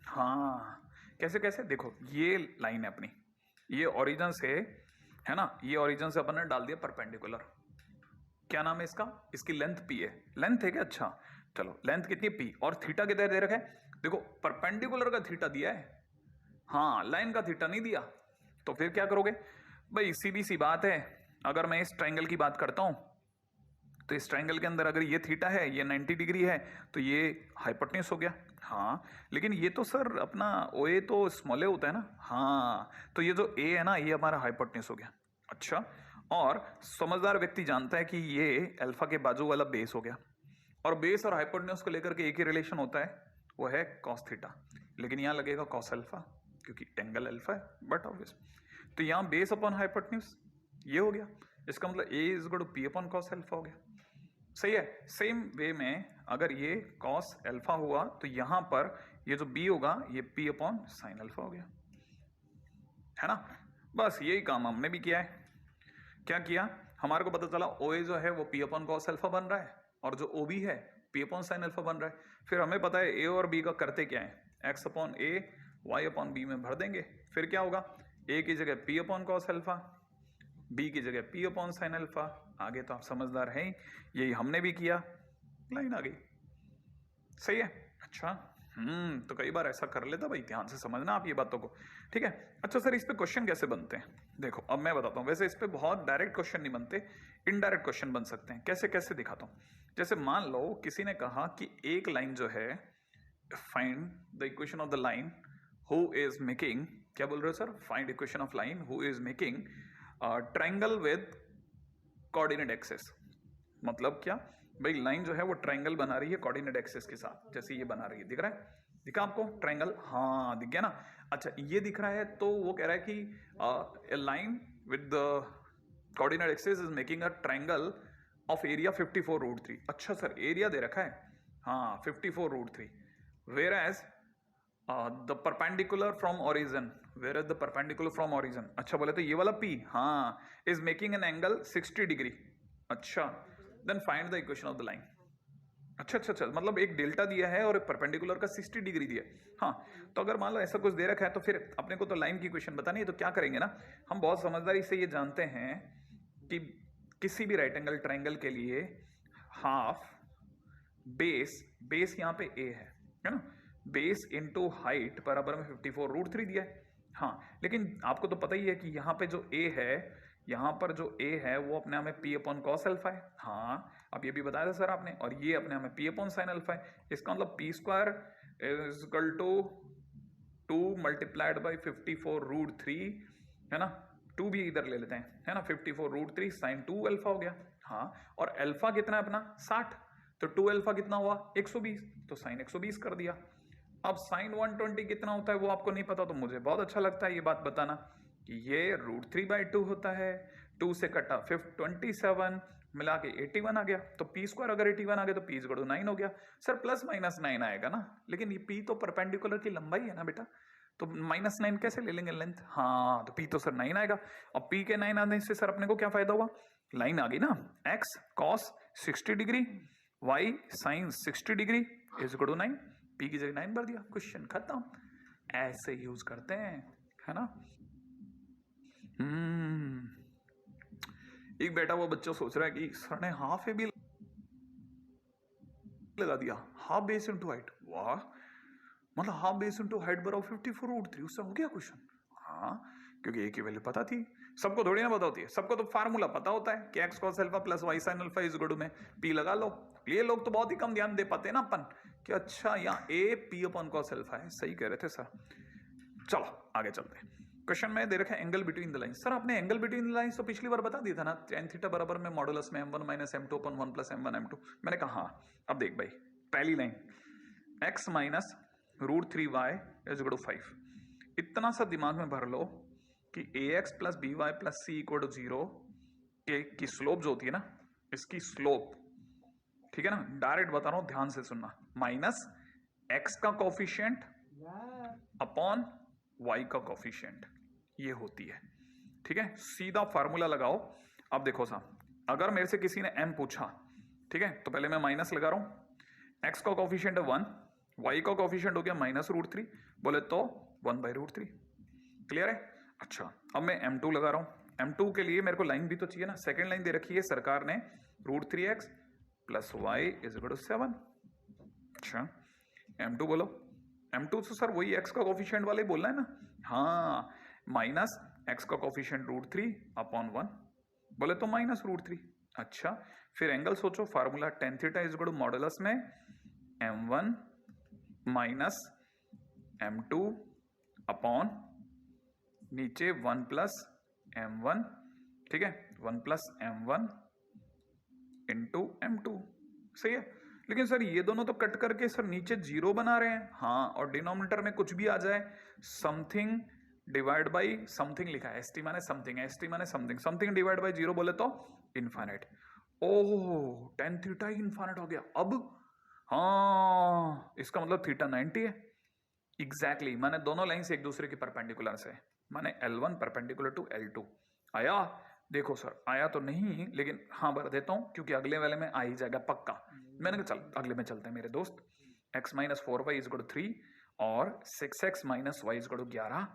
हाँ कैसे कैसे, देखो ये लाइन है अपनी, ये ओरिजिन से है ना, ये ओरिजिन से अपन ने डाल दिया परपेंडिकुलर, क्या नाम है इसका, इसकी लेंथ पी है, लेंथ है क्या, अच्छा चलो लेंथ कितनी पी, और थीटा कितना दे रखा है, देखो परपेंडिकुलर का थीटा दिया है, हाँ लाइन का थीटा नहीं दिया, तो फिर क्या करोगे भाई, सीधी सी बात है, अगर मैं इस ट्रायंगल की बात करता हूं, तो इस ट्रायंगल के अंदर अगर ये थीटा है, ये 90 डिग्री है, तो ये हाइपोटेन्यूज हो गया, हाँ लेकिन ये तो सर अपना ओ ए तो स्मॉल ए होता है ना, हाँ तो ये जो ए है ना, ये हमारा हाइपोटेन्यूज हो गया, अच्छा। और समझदार व्यक्ति जानता है कि ये अल्फा के बाजू वाला बेस हो गया, और बेस और हाइपोटेन्यूज को लेकर के एक ही रिलेशन होता है, वो है कॉस थीटा, लेकिन यहाँ लगेगा कॉस अल्फा क्योंकि एंगल अल्फा है, बट ऑब्वियस, तो यहाँ बेस अपॉन हाइपोटेन्यूज ये हो गया, इसका मतलब A is equal to P upon cos alpha हो गया, सही है। सेम वे में अगर ये कॉस अल्फा हुआ तो यहां पर ये जो बी होगा ये पी अपॉन साइन अल्फा हो गया, है ना। बस यही काम हमने भी किया है, क्या किया, हमारे को पता चला ओ ए जो है वो पी अपॉन कॉस अल्फा बन रहा है, और जो ओ बी है पी अपॉन साइन अल्फा बन रहा है, फिर हमें पता है ए और बी का करते क्या है, x upon a y upon b में भर देंगे, फिर क्या होगा, ए की जगह p upon cos alpha, b की जगह पी अपॉन साइन अल्फा, आगे तो आप समझदार हैं, यही हमने भी किया, लाइन आ गई, सही है, अच्छा। तो कई बार ऐसा कर लेता भाई, ध्यान से समझना आप ये बातों को, ठीक है। अच्छा सर इस पे क्वेश्चन कैसे बनते हैं, देखो अब मैं बताता हूँ, वैसे इस पे बहुत डायरेक्ट क्वेश्चन नहीं बनते, इनडायरेक्ट क्वेश्चन बन सकते हैं, कैसे कैसे दिखाता हूँ। जैसे मान लो किसी ने कहा कि एक लाइन जो है, find the equation of the line who is making, क्या बोल रहे हो sir, find equation of line who is making triangle with coordinate axes, मतलब क्या भाई, लाइन जो है वो ट्रायंगल बना रही है कोऑर्डिनेट एक्सेस के साथ, जैसे ये बना रही है, दिख रहा है, दिखा आपको ट्रायंगल, हाँ दिख गया ना, अच्छा ये दिख रहा है, तो वो कह रहा है कि a line with the coordinate axes is making a triangle of area 54√3, अच्छा सर एरिया दे रखा है, हाँ 54√3, where as the perpendicular from origin, where is the perpendicular from origin, अच्छा बोले तो ये वाला P, हाँ is making an angle 60 degree, अच्छा then find the equation of the line, अच्छा अच्छा अच्छा, मतलब एक डेल्टा दिया है और एक परपेंडिकुलर का 60 डिग्री दिया है, हाँ तो अगर मान लो ऐसा कुछ दे रखा है, तो फिर अपने को तो लाइन की इक्वेशन बतानी है, तो क्या करेंगे ना, हम बहुत समझदारी से ये जानते हैं कि किसी भी राइट एंगल ट्रायंगल के लिए हाफ बेस, बेस यहाँ पे ए है ना, बेस इंटू हाइट बराबर में 54√3 दिया है, हाँ लेकिन आपको तो पता ही है कि यहाँ पे जो a है, यहाँ पर जो a है वो अपने आप में p अपॉन कॉस अल्फा है, हाँ अब ये भी बताया था सर आपने, और ये अपने आप में p अपॉन साइन अल्फा है, इसका मतलब p square is equal to 2 multiplied by 54√3, है ना, 2 भी इधर ले लेते हैं, है ना, 54√3 साइन 2 अल्फा हो गया, हाँ और अल्फा कितना है अपना 60, तो 2 अल्फा कितना हुआ 120, तो साइन 120 कर दिया। अब साइन 120 कितना होता है वो आपको नहीं पता, तो मुझे बहुत अच्छा लगता है ये बात बताना कि ये √3/2 होता है, 2 से कटा 27 मिला के 81 आ गया, तो पी स्क्वायर अगर 81 आ गया तो पी इक्वल टू 9 हो गया, सर प्लस माइनस 9 आएगा ना, लेकिन ये पी तो परपेंडिकुलर की लंबाई है ना बेटा, तो -9 कैसे ले लेंगे लेंथ, हाँ तो पी तो सर 9 आएगा, और पी के 9 आने से सर अपने को क्या फायदा हुआ, लाइन आ गई ना, x cos 60 degree y sine 60 degree is equal to 9, p की जगह 9 भर दिया, क्वेश्चन खत्म, ऐसे यूज करते हैं, है ना। एक बेटा वो बच्चा सोच रहा है कि सर ने हाफ ए भी लगा दिया, हाफ बेस इनटू हाइट, वाह, मतलब हाफ बेस इनटू हाइट बराबर 54√3, उससे हो गया क्वेश्चन, हाँ क्योंकि ए की वैल्यू पता थी, सबको थोड़ी ना पता होती है, सबको तो फार्मूला पता होता है कि x cos alpha plus y sine alpha is equal to में पी लगा लो, ये लोग तो बहुत ही कम ध्यान दे पाते हैं ना अपन कि अच्छा यहाँ A P upon cos alpha है, सही कह रहे थे सर। चलो आगे चलते हैं, क्वेश्चन में दे रखा है angle between the lines, sir आपने एंगल बिटवीन द लाइंस तो पिछली बार बता दिया था ना, tan थीटा बराबर में मॉडुलस में m1 minus m2 upon 1 plus m1 m2, मैंने कहा हाँ, अब देख भाई पहली line x minus √3y is equal to 5, इतना सा दिमाग में भर लो कि ax plus b y plus c equal to 0 की स्लोप जो होती है ना, इसकी स्लोप, ठीक है ना, डायरेक्ट बता रहा हूं, ध्यान से सुनना, माइनस x का कोफिशिएंट अपॉन y का कोफिशिएंट, ये होती है। ठीक है, सीधा फार्मूला लगाओ। अब देखो साहब, अगर मेरे से किसी ने m पूछा, ठीक है, तो पहले मैं माइनस लगा रहा हूं, x का कोफिशिएंट है 1, y का कोफिशिएंट हो गया -√3, बोले तो 1/√3। क्लियर है? अच्छा, अब मैं m2 लगा रहा हूं। m2 के लिए मेरे को लाइन भी तो चाहिए ना, सेकंड लाइन दे रखी है सरकार ने, √3x plus y is equal to 7। अच्छा, m2 बोलो। m2 तो सर वही x का कोफिशिएंट वाले बोलना है ना। हाँ, माइनस x का कोफिशिएंट √3 अपॉन 1, बोले तो -√3। अच्छा, फिर एंगल सोचो, formula tan theta is equal to modulus में m1 माइनस m2 अपॉन नीचे 1 प्लस m1, ठीक है, 1 प्लस m1 इंटू m2। सही है, लेकिन सर ये दोनों तो कट करके सर नीचे 0 बना रहे हैं। हाँ, और डिनोमिनेटर में कुछ भी आ जाए, समथिंग डिवाइड बाई समथिंग लिखा है, st माने समथिंग, st माने समथिंग, समथिंग डिवाइड बाई 0 बोले तो इनफाइनाइट। ओह, tan थीटा ही इनफाइनाइट हो गया अब। हाँ, इसका मतलब थीटा 90 है। एग्जैक्टली, माने दोनों लाइन से एक दूसरे के परपेंडिकुलर से, माने L1 परपेंडिकुलर टू L2। आया? देखो सर, आया तो नहीं, लेकिन हाँ भर देता हूं, क्योंकि अगले वाले में आ ही जाएगा पक्का। मैंने कहा चल अगले में चलते हैं मेरे दोस्त। x minus 4y is equal to 3 और 6x minus y is equal to 11।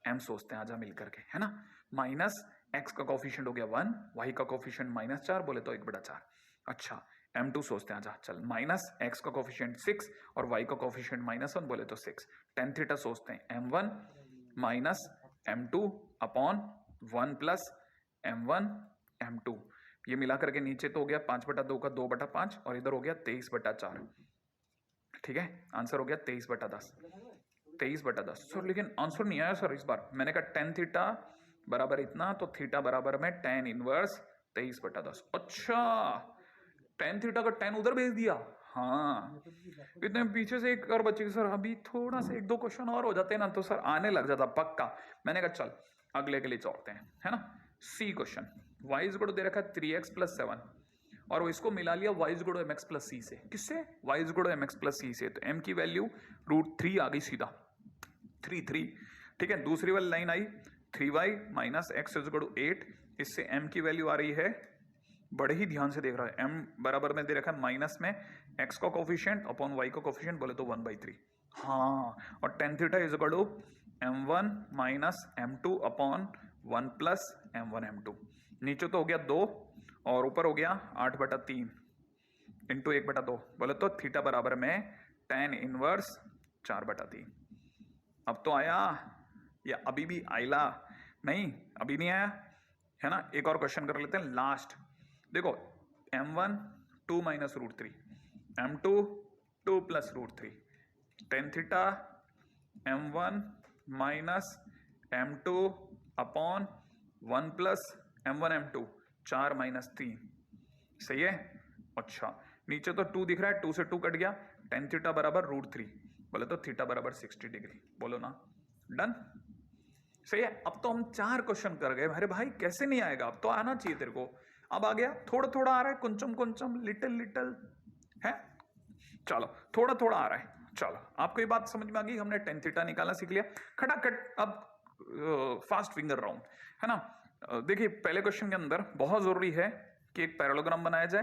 m सोचते हैं आजा मिल करके, है ना। माइनस x का कोफिशिएंट हो गया 1, y का कोफिशिएंट -4, बोले तो 1/4। अच्छा, m2 सोचते हैं आजा, चल माइनस x का कोफिशिएंट 6 और y का कोफिशिएंट -1, बोले तो 6। tan थीटा सोचते हैं m1 minus m2 upon 1 plus m1 m2, ये मिला करके नीचे तो हो गया 5/2 का 2/5 और इधर हो गया 23/4। ठीक है, आंसर हो गया 23/10, 23/10। सर लेकिन आंसर नहीं आया सर इस बार। मैंने कहा tan थीटा बराबर इतना, तो थीटा बराबर में tan इनवर्स 23/10। अच्छा, tan थीटा का tan उधर भेज दिया। हाँ, इतने पीछे से एक और बच्चे सर, अभी थोड़ा सा 1-2 क्वेश्चन और हो जाते हैं ना तो सर आने लग जाता पक्का। मैंने कहा चल अगले के लिए चौड़ते हैं, है ना। C question, y is equal to दे रखा है 3x प्लस 7 और इसको मिला लिया y is equal to mx plus c से। किससे? y is equal to mx plus c से। तो m की वैल्यू √3 आ गई सीधा, 3। ठीक है, दूसरी वाली लाइन आई 3y minus x is equal to 8, इससे m की वैल्यू आ रही है, बड़े ही ध्यान से देख रहा है, m बराबर में दे रखा है माइनस में x का कोफिशिएंट अपॉन y का कोफिशिएंट, बोले तो 1/3। हाँ, और tan theta is equal to m1 minus m2 upon 1 plus m1 m2। नीचे तो हो गया 2 और ऊपर हो गया 8/3 इंटू 1/2, बोले तो थीटा बराबर में tan इनवर्स 4/3। अब तो आया या अभी भी आइला? नहीं, अभी नहीं आया, है ना। एक और क्वेश्चन कर लेते हैं लास्ट। देखो, m1 2 minus √3, m2 2 plus √3, tan theta m1 minus m2 upon 1 plus m1 m2, 4 minus 3। सही है। अच्छा, नीचे तो 2 दिख रहा है, 2 से 2 कट गया, tan थीटा बराबर √3, बोले तो थीटा बराबर 60 डिग्री। बोलो ना, डन। सही है। अब तो हम 4 क्वेश्चन कर गए। अरे भाई कैसे नहीं आएगा, अब तो आना चाहिए तेरे को। अब आ गया, थोड़ा थोड़ा आ रहा है, कुंचम कुंचम, लिटिल लिटिल है। चलो, थोड़ा थोड़ा आ रहा है। चलो, आपको ये बात समझ में आ गई, हमने tan थीटा निकालना सीख लिया खटाखट। अब फास्ट फिंगर राउंड, है ना। देखिए, पहले क्वेश्चन के अंदर बहुत जरूरी है कि एक पैरेललोग्राम बनाया जाए।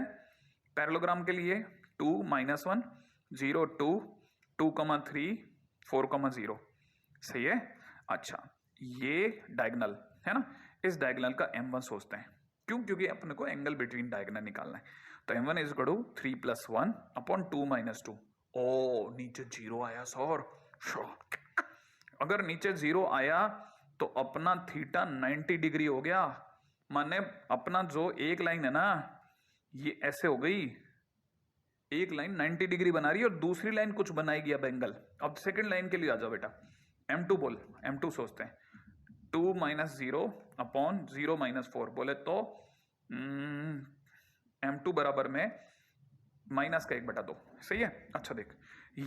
पैरेललोग्राम के लिए 2 - 1 0 2 2,3 4,0। सही है। अच्छा, ये डायगोनल है ना, इस डायगोनल का m1 सोचते हैं। क्यों? क्योंकि अपने को एंगल बिटवीन डायगोनल निकालना है। तो m1 इज इक्वल टू 3 + 1 अपॉन 2 - 2। ओ, नीचे 0 आया सर। अगर नीचे 0 आया तो अपना थीटा 90 डिग्री हो गया। माने अपना जो एक लाइन है ना, ये ऐसे हो गई, एक लाइन 90 डिग्री बना रही है और दूसरी लाइन कुछ बनाएगी अब एंगल। अब सेकंड लाइन के लिए आ जाओ बेटा। m2 बोल, m2 सोचते हैं। 2 - 0 अपॉन 0 - 4, बोले तो m2 बराबर में माइनस का 1/2। सही है। अच्छा देख,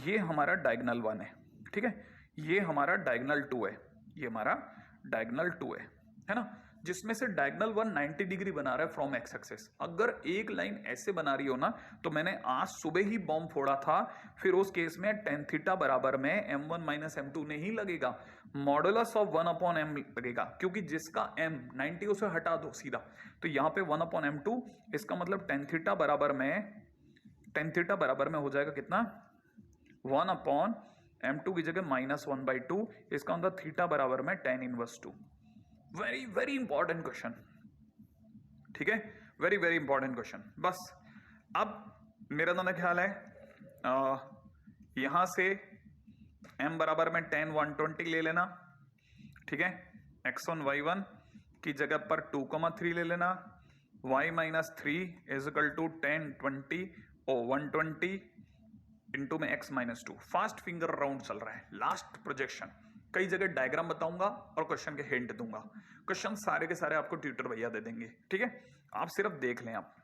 ये हमारा डायगोनल 1 है, ठीक है, ये हमारा डायगोनल 2 है, ये हमारा डायगोनल 2 है। है ना, जिसमें से डायगोनल वन 90 डिग्री बना रहा है फ्रॉम एक्स एक्सिस। अगर एक लाइन ऐसे बना रही हो ना, तो मैंने आज सुबह ही बॉम्ब फोड़ा था, फिर उस केस में टेन थीटा बराबर में m1 माइनस m2 नहीं लगेगा, मॉडुलस ऑफ 1 अपॉन m लगेगा, क्योंकि जिसका m 90 उसे हटा दो सीधा, तो यहाँ पे 1 अपॉन m2, इसका मतलब टेन थीटा बराबर में हो जाएगा कितना, 1 अपॉन m2 की जगह -1/2, इसका मतलब थीटा बराबर में tan inverse 2। Very very important question, ठीक है, वेरी वेरी इंपॉर्टेंट क्वेश्चन। बस अब मेरा तो ख्याल है यहां से m बराबर में tan 120 ले लेना, ठीक है, x1 y1 की जगह पर 2,3 ले लेना, y minus 3 is equal to tan 20 और 120 इंटू में x minus 2। Fast finger round चल रहा है, लास्ट प्रोजेक्शन, कई जगह डायग्राम बताऊंगा और क्वेश्चन के हिंट दूंगा। क्वेश्चन सारे के सारे आपको ट्यूटर भैया दे देंगे, ठीक है, आप सिर्फ देख लें। आप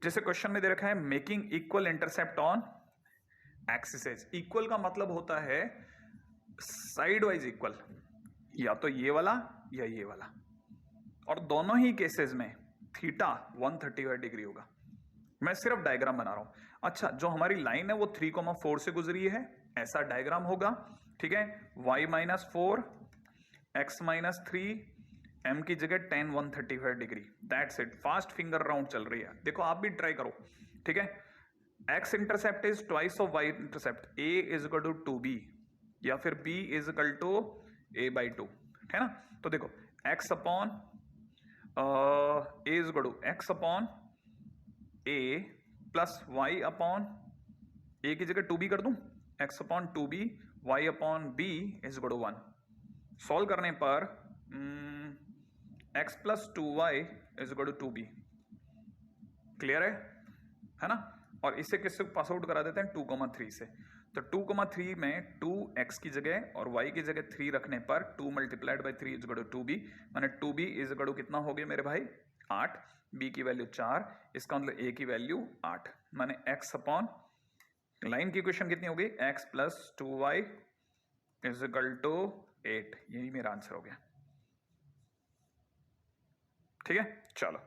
जैसे क्वेश्चन में दे रखा है making equal intercept on axis. Equal का मतलब होता है साइड वाइज इक्वल, या तो ये वाला या ये वाला, और दोनों ही केसेस में थीटा 135 डिग्री होगा। मैं सिर्फ डायग्राम बना रहा हूं। अच्छा, जो हमारी लाइन है वो 3,4 से गुजरी है, ऐसा डायग्राम होगा, ठीक है, y minus 4 x minus 3 m की जगह tan 135 degree, that's it. Fast finger round चल रही है, देखो आप भी ट्राई करो, ठीक है। x intercept is twice of y intercept, a is equal to 2b या फिर b is equal to a/2, है ना। तो देखो x upon a is equal to x upon a plus y upon a की जगह 2b कर दूं, x upon 2b y upon b is equal to 1। Solve करने पर x plus 2y is equal to 2b, clear है ना। और इसे किससे पास आउट करा देते हैं, 2,3 से। तो 2,3 में 2x की जगह और y की जगह 3 रखने पर 2 multiplied by 3 is equal to 2b, माने 2b इज इक्वल टू कितना हो गया मेरे भाई, 8, b की वैल्यू 4, इसका मतलब a की वैल्यू 8, माने x अपॉन लाइन की इक्वेशन कितनी हो गई, x plus 2y is equal to 8, यही मेरा आंसर हो गया, ठीक है। चलो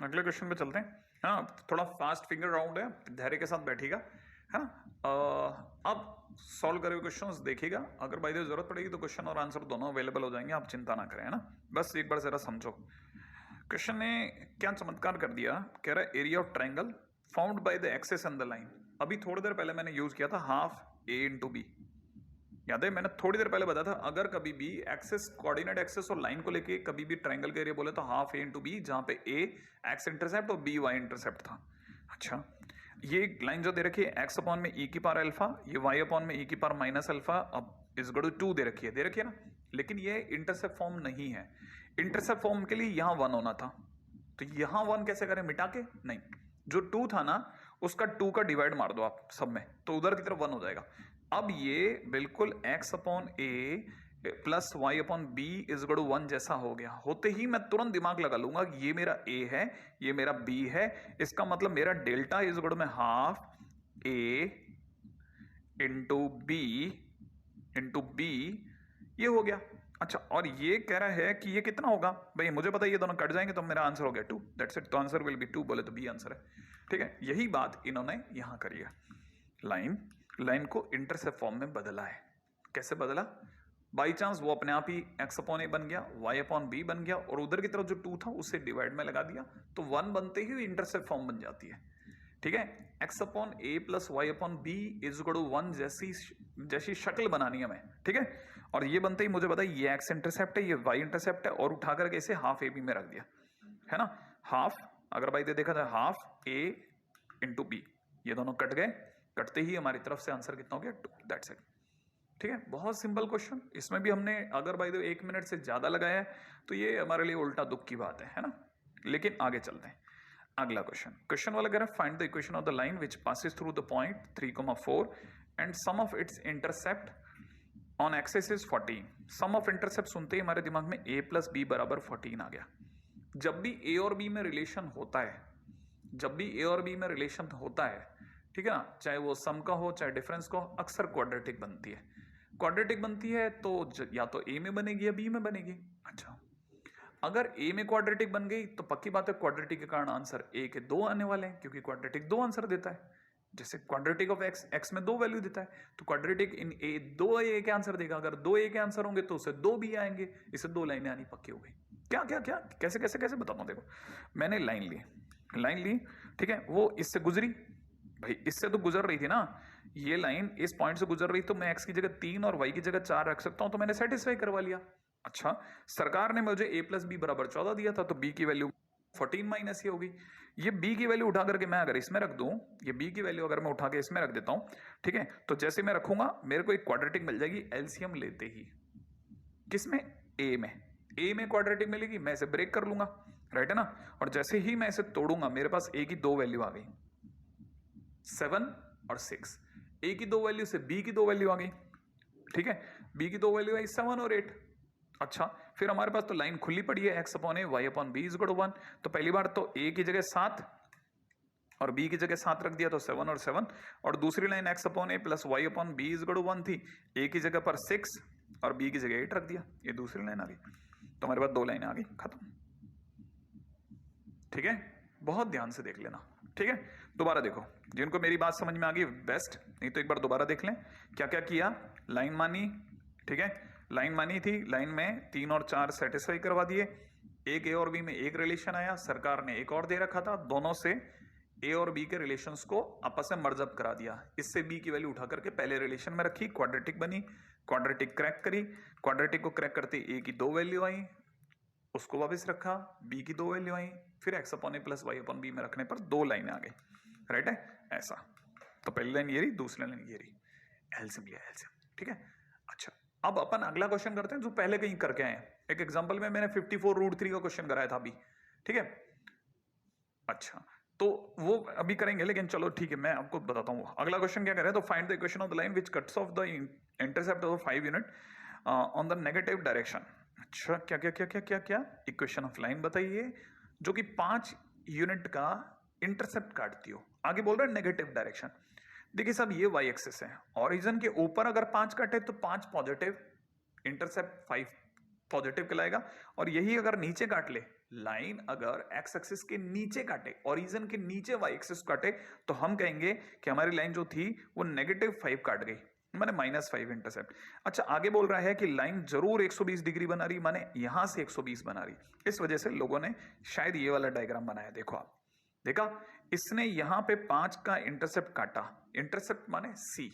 अगले क्वेश्चन पे चलते हैं। हाँ, थोड़ा फास्ट फिंगर राउंड है, धैर्य के साथ बैठिएगा, है ना। अब सॉल्व करे क्वेश्चंस देखिएगा, अगर बाय द वे जरूरत पड़ेगी तो क्वेश्चन और आंसर दोनों अवेलेबल हो जाएंगे, आप चिंता ना करें, है ना। बस एक बार जरा समझो क्वेश्चन ने क्या चमत्कार कर दिया। कह रहा है area of triangle found by the axis and the line. अभी थोड़ी देर पहले मैंने यूज किया था हाफ a इंटू बी, याद है, मैंने थोड़ी देर पहले बताया था, अगर कभी भी एक्सेस कोऑर्डिनेट एक्सेस और लाइन को लेके कभी भी ट्रायंगल का एरिया बोले तो हाफ a इंटू बी, जहां पे a एक्स इंटरसेप्ट और b y इंटरसेप्ट था। अच्छा, ये लाइन जो दे रखी है x अपॉन में e की पावर अल्फा, ये y अपॉन में e की पावर माइनस अल्फा, अब इज इक्वल टू 2 दे रखी है ना, लेकिन ये इंटरसेप्ट फॉर्म नहीं है। इंटरसेप्ट फॉर्म के लिए यहां 1 होना था, तो यहां 1 कैसे करें, मिटा के नहीं, जो 2 था ना उसका 2 का डिवाइड मार दो आप सब में, तो उधर की तरफ 1 हो जाएगा। अब ये बिल्कुल x upon a plus y upon b is equal to 1 जैसा हो गया। होते ही मैं तुरंत दिमाग लगा लूंगा कि ये मेरा a है, ये मेरा b है, इसका मतलब मेरा डेल्टा इज इक्वल टू में हाफ a इंटू b ये हो गया। अच्छा, और ये कह रहा है कि ये कितना होगा, भाई मुझे पता है ये दोनों कट जाएंगे तो मेरा आंसर हो गया 2, दैट्स इट। तो आंसर विल बी 2, बोले तो बी आंसर है, ठीक है। यही बात इन्होंने यहां करी है, लाइन को इंटरसेप्ट फॉर्म में बदला है। कैसे बदला, बाई चांस वो अपने आप ही x अपॉन a बन गया, y अपॉन b बन गया, और उधर की तरफ जो 2 था उसे डिवाइड में लगा दिया, तो 1 बनते ही इंटरसेप्ट फॉर्म बन जाती है, ठीक है। x upon a plus y upon b is equal to 1 जैसी शक्ल बनानी है हमें, ठीक है। और ये बनते ही मुझे पता है ये x इंटरसेप्ट है, ये y इंटरसेप्ट है, और उठा करके इसे हाफ a b में रख दिया, है ना। हाफ, अगर भाई देखा जाए हाफ a इंटू b, ये दोनों कट गए, कटते ही हमारी तरफ से आंसर कितना हो गया 2, दैट्स इट, ठीक है। बहुत सिंपल क्वेश्चन, इसमें भी हमने अगर बाय द वे 1 मिनट से ज्यादा लगाया है तो ये हमारे लिए उल्टा दुख की बात है ना। लेकिन आगे चलते हैं, अगला क्वेश्चन वाला कह रहा है find the equation of the line which passes through the point 3,4 and sum of its intercept on axis is 14। Sum of intercept सुनते ही हमारे दिमाग में a प्लस बी बराबर 14 आ गया। जब भी a और b में रिलेशन होता है, ठीक है ना, चाहे वो सम का हो चाहे डिफरेंस का हो, अक्सर क्वाड्रेटिक बनती है तो या तो a में बनेगी या b में बनेगी। अच्छा, अगर ए में क्वाड्रेटिक बन गई तो पक्की बात है क्वाड्रेटिक के कारण आंसर ए के 2 आने वाले हैं, क्योंकि क्वाड्रेटिक 2 आंसर देता है। जैसे क्वाड्रेटिक ऑफ एक्स, एक्स में 2 वैल्यू देता है, तो क्वाड्रेटिक इन ए 2 ए के आंसर देगा। अगर 2 ए के आंसर होंगे तो उसे 2 भी आएंगे। इसे 2 लाइनें आनी पक्की हो गई। क्या क्या क्या कैसे कैसे कैसे बताता हूं। देखो मैंने लाइन ली, ठीक है, वो इससे गुजरी, भाई इससे तो गुजर रही थी ना, ये लाइन इस पॉइंट से गुजर रही, तो मैं एक्स की जगह 3 और वाई की जगह 4 रख सकता हूं, तो मैंने सेटिस्फाई करवा लिया। अच्छा, सरकार ने मुझे a प्लस बी बराबर 14 दिया था, तो b की वैल्यू 14 माइनस ये होगी। ये b की वैल्यू उठा करके मैं अगर इसमें रख दूं, ये b की वैल्यू अगर मैं उठा के इसमें रख देता हूं, ठीक है, तो जैसे मैं रखूंगा मेरे को एक क्वाड्रेटिक मिल जाएगी एलसीएम लेते ही। किसमें? a में क्वाड्रेटिक मिलेगी, मैं इसे ब्रेक कर लूंगा, राइट है ना। और जैसे ही मैं इसे तोड़ूंगा मेरे पास a की 2 वैल्यू आ गई, 7 और 6। a की 2 वैल्यू से b की 2 वैल्यू आ गई, ठीक है, b की 2 वैल्यू आई 7 और 8। अच्छा, फिर हमारे पास तो लाइन खुली पड़ी है, x upon a y upon b is equal to 1। तो पहली बार तो a की जगह 7 और b की जगह 7 रख दिया, तो 7 और 7। और दूसरी line x upon a plus y upon b is equal to 1 थी, a की जगह पर 6 और b की जगह 8 रख दिया, ये दूसरी लाइन आ गई। तो हमारे पास 2 लाइनें आ गई, खत्म। ठीक है, बहुत ध्यान से देख लेना, ठीक है। दोबारा देखो, जिनको मेरी बात समझ में आ गई बेस्ट, नहीं तो एक बार दोबारा देख लें। क्या क्या किया? लाइन मानी, ठीक है, लाइन मानी थी, लाइन में 3 और 4 सेटिस्फाई करवा दिए। एक ए और बी में एक रिलेशन आया, सरकार ने एक और दे रखा था, दोनों से ए और बी के रिलेशंस को आपस में मर्ज अप करा दिया। इससे बी की वैल्यू उठा करके पहले रिलेशन में रखी, क्वाड्रेटिक बनी, क्वाड्रेटिक क्रैक करी, क्वाड्रेटिक को क्रैक करते ए की 2 वैल्यू आई, उसको वापस रखा, बी की 2 वैल्यू आई, फिर x upon a plus y upon b में रखने पर 2 लाइनें आ गई, राइट है। ऐसा, तो पहली लाइन ये रही, दूसरी लाइन ये रही, एलसीएम लिया, एलसीएम, ठीक है। अच्छा, अब अपन अगला क्वेश्चन करते हैं जो पहले कहीं करके आए हैं। एक एग्जांपल में मैंने 54√3 का क्वेश्चन कराया था अभी, ठीक है। अच्छा, तो वो अभी करेंगे, लेकिन चलो ठीक है, मैं आपको बताता हूँ अगला क्वेश्चन क्या करे। तो find the equation of the line which cuts of the intercept of 5 unit on the negative direction. अच्छा, क्या क्या क्या क्या क्या क्या इक्वेशन ऑफ लाइन बताइए जो कि 5 यूनिट का इंटरसेप्ट काटती हो। आगे बोल रहा है नेगेटिव डायरेक्शन। देखिए साहब, ये वाई एक्सिस है, ओरिजिन के ऊपर अगर 5 काटे तो 5 पॉजिटिव, इंटरसेप्ट 5 पॉजिटिव कहलाएगा। और यही अगर नीचे काट ले, लाइन अगर एक्स एक्सिस के नीचे काटे, ओरिजिन के नीचे वाई एक्सिस काटे, तो हम कहेंगे कि हमारी लाइन जो थी वो -5 काट गई, माने -5 इंटरसेप्ट। अच्छा, आगे बोल रहा है कि लाइन जरूर 120 डिग्री बना रही, माने यहां से 120 बना रही। इस वजह से लोगों ने शायद ये वाला डायग्राम बनाया। देखो आप, देखा, इसने यहां पे 5 का इंटरसेप्ट काटा, इंटरसेप्ट माने सी,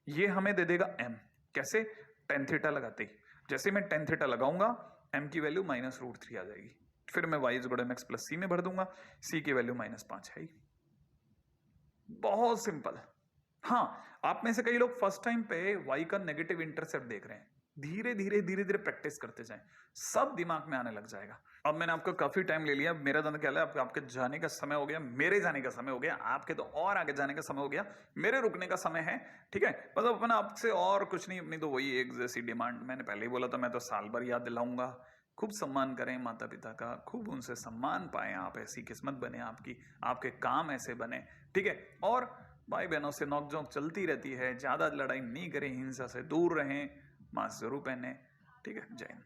ये हमें दे देगा m। कैसे? tan थीटा लगाते ही, जैसे मैं tan थीटा लगाऊंगा m की वैल्यू -√3 आ जाएगी, फिर मैं y is mx plus c में भर दूंगा, c की वैल्यू -5 है। बहुत सिंपल। हाँ, आप में से कई लोग फर्स्ट टाइम पे y का नेगेटिव इंटरसेप्ट देख रहे हैं, धीरे धीरे प्रैक्टिस करते जाएं, सब दिमाग में आने लग जाएगा। अब मैंने आपको काफी टाइम ले लिया, मेरा धंधा क्या है, आपके जाने का समय हो गया, मेरे जाने का समय हो गया, आपके तो और आगे जाने का समय हो गया, मेरे रुकने का समय है, ठीक है। मतलब अपना आपसे और कुछ नहीं, अपनी तो वही एक जैसी डिमांड, मैंने पहले ही बोला था, मैं तो साल भर याद दिलाऊंगा, खूब सम्मान करें माता पिता का, खूब उनसे सम्मान पाएं, आप ऐसी किस्मत बने आपकी, आपके काम ऐसे बने, ठीक है। और भाई बहनों से नोकझोंक चलती रहती है, ज्यादा लड़ाई नहीं करें, हिंसा से दूर रहें, मास्क जरूर पहने, ठीक है। जय हिंद।